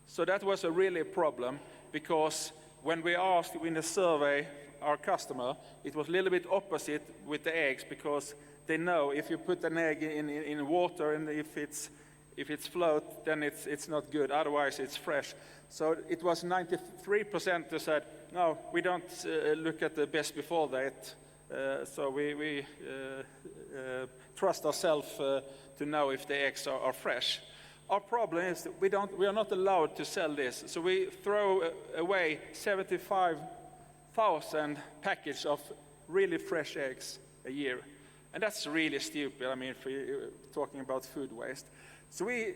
S9: So that was really a problem, because when we asked in the survey our customer, it was a little bit opposite with the eggs, because they know if you put an egg in water and if it's float, then it's not good. Otherwise, it's fresh. So it was 93% that said, no, we don't look at the best before date. So we trust ourselves to know if the eggs are fresh. Our problem is that we are not allowed to sell this. So we throw away 75,000 packages of really fresh eggs a year. And that's really stupid, I mean, for talking about food waste. So we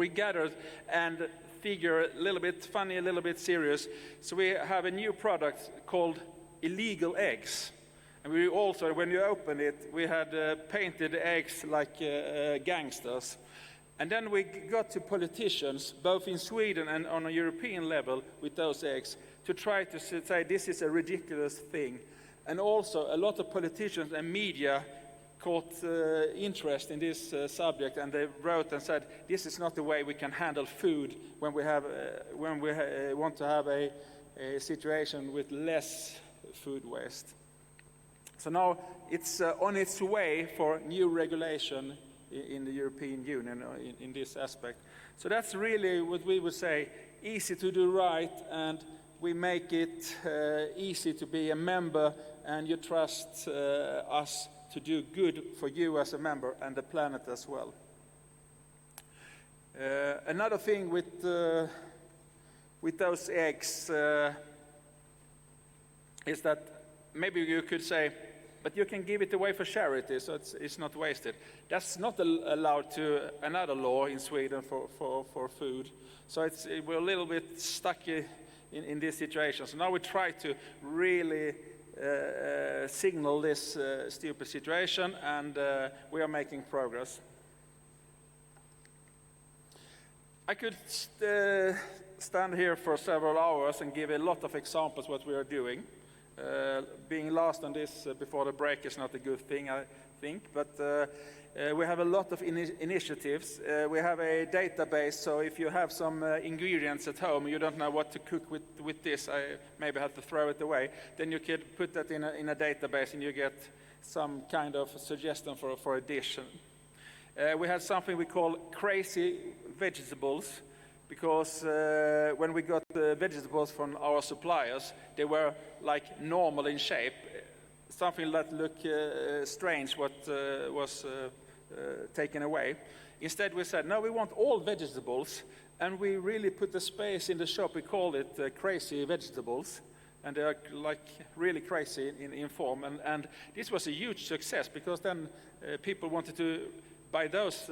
S9: gathered and figure a little bit funny, a little bit serious. So we have a new product called illegal eggs. And we also, when you open it, we had painted eggs like gangsters. And then we got to politicians, both in Sweden and on a European level, with those eggs, to try to say this is a ridiculous thing. And also a lot of politicians and media caught interest in this subject, and they wrote and said, this is not the way we can handle food when we want to have a situation with less food waste. So now it's on its way for new regulation in the European Union in this aspect. So that's really what we would say, easy to do right, and we make it easy to be a member, and you trust us to do good for you as a member and the planet as well. Another thing with those eggs is that maybe you could say, but you can give it away for charity, so it's not wasted. That's not allowed to another law in Sweden for food. So we're a little bit stuck in this situation. So now we try to really signal this stupid situation, and we are making progress. I could stand here for several hours and give a lot of examples what we are doing. Being last on this before the break is not a good thing, I think, but we have a lot of initiatives. We have a database, so if you have some ingredients at home, you don't know what to cook with this, I maybe have to throw it away, then you could put that in a database and you get some kind of suggestion for a dish. We have something we call crazy vegetables, because when we got the vegetables from our suppliers, they were like normal in shape. Something that looked strange what was taken away. Instead we said, no, we want all vegetables, and we really put the space in the shop, we called it crazy vegetables, and they are like really crazy in form, and this was a huge success, because then people wanted to buy those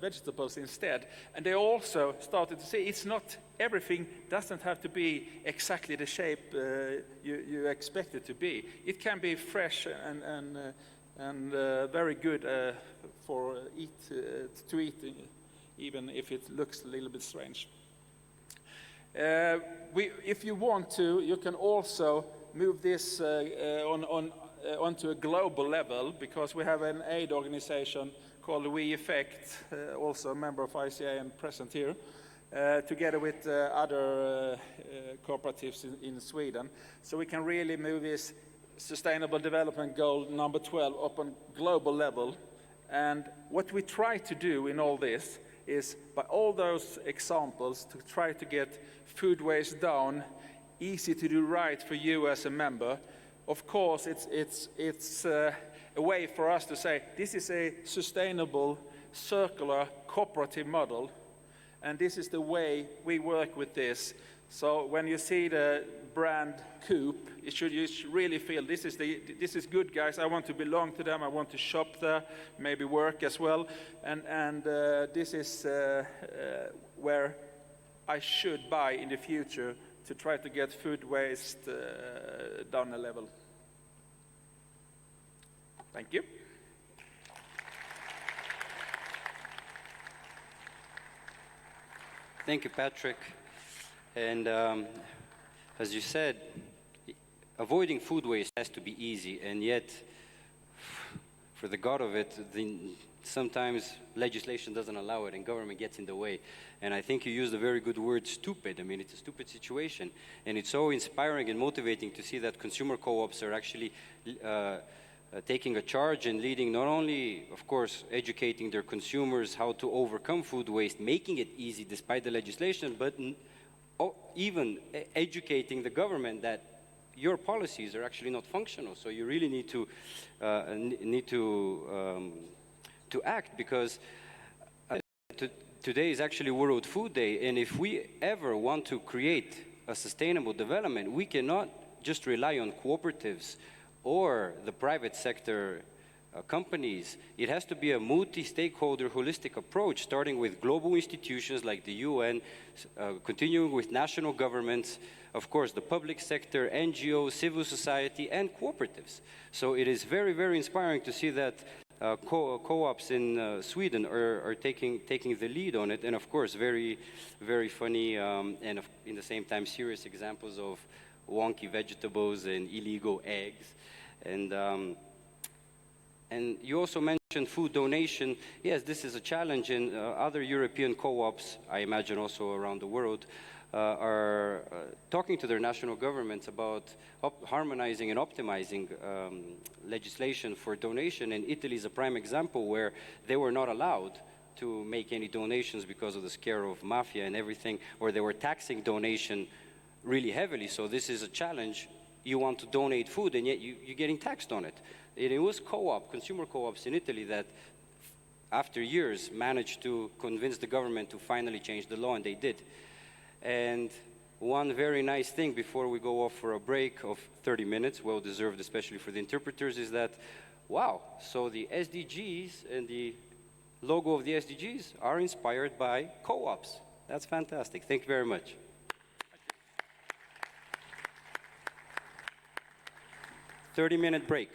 S9: vegetables instead. And they also started to say it's not, everything doesn't have to be exactly the shape you expect it to be. It can be fresh and very good to eat, even if it looks a little bit strange. If you want to, you can also move this onto a global level, because we have an aid organization called We Effect, also a member of ICA and present here, together with other cooperatives in Sweden. So we can really move this Sustainable Development Goal number 12 up on global level. And what we try to do in all this is, by all those examples, to try to get food waste down, easy to do right for you as a member. Of course, it's a way for us to say, this is a sustainable, circular, cooperative model, and this is the way we work with this. So when you see the brand Coop, you should really feel, this is good, guys, I want to belong to them, I want to shop there, maybe work as well, and this is where I should buy in the future to try to get food waste down a level. Thank you.
S1: Thank you, Patrick. And as you said, avoiding food waste has to be easy, and yet for the god of it, sometimes legislation doesn't allow it and government gets in the way. And I think you used a very good word, stupid. I mean, it's a stupid situation. And it's so inspiring and motivating to see that consumer co-ops are actually taking a charge and leading, not only, of course, educating their consumers how to overcome food waste, making it easy despite the legislation, but even educating the government that your policies are actually not functional. So you really need to act, because today is actually World Food Day, and if we ever want to create a sustainable development, we cannot just rely on cooperatives or the private sector companies. It has to be a multi-stakeholder holistic approach, starting with global institutions like the UN, continuing with national governments, of course, the public sector, NGOs, civil society, and cooperatives. So it is very, very inspiring to see that co-ops in Sweden are taking the lead on it, and of course, very, very funny and in the same time serious examples of wonky vegetables and illegal eggs. And you also mentioned food donation. Yes, this is a challenge, and other European co-ops, I imagine also around the world, are talking to their national governments about harmonizing and optimizing legislation for donation. And Italy is a prime example where they were not allowed to make any donations because of the scare of mafia and everything, or they were taxing donation really heavily. So this is a challenge. You want to donate food, and yet you're getting taxed on it. And it was consumer co-ops in Italy that, after years, managed to convince the government to finally change the law, and they did. And one very nice thing before we go off for a break of 30 minutes, well deserved especially for the interpreters, is that, wow, so the SDGs and the logo of the SDGs are inspired by co-ops. That's fantastic. Thank you very much. 30-minute break.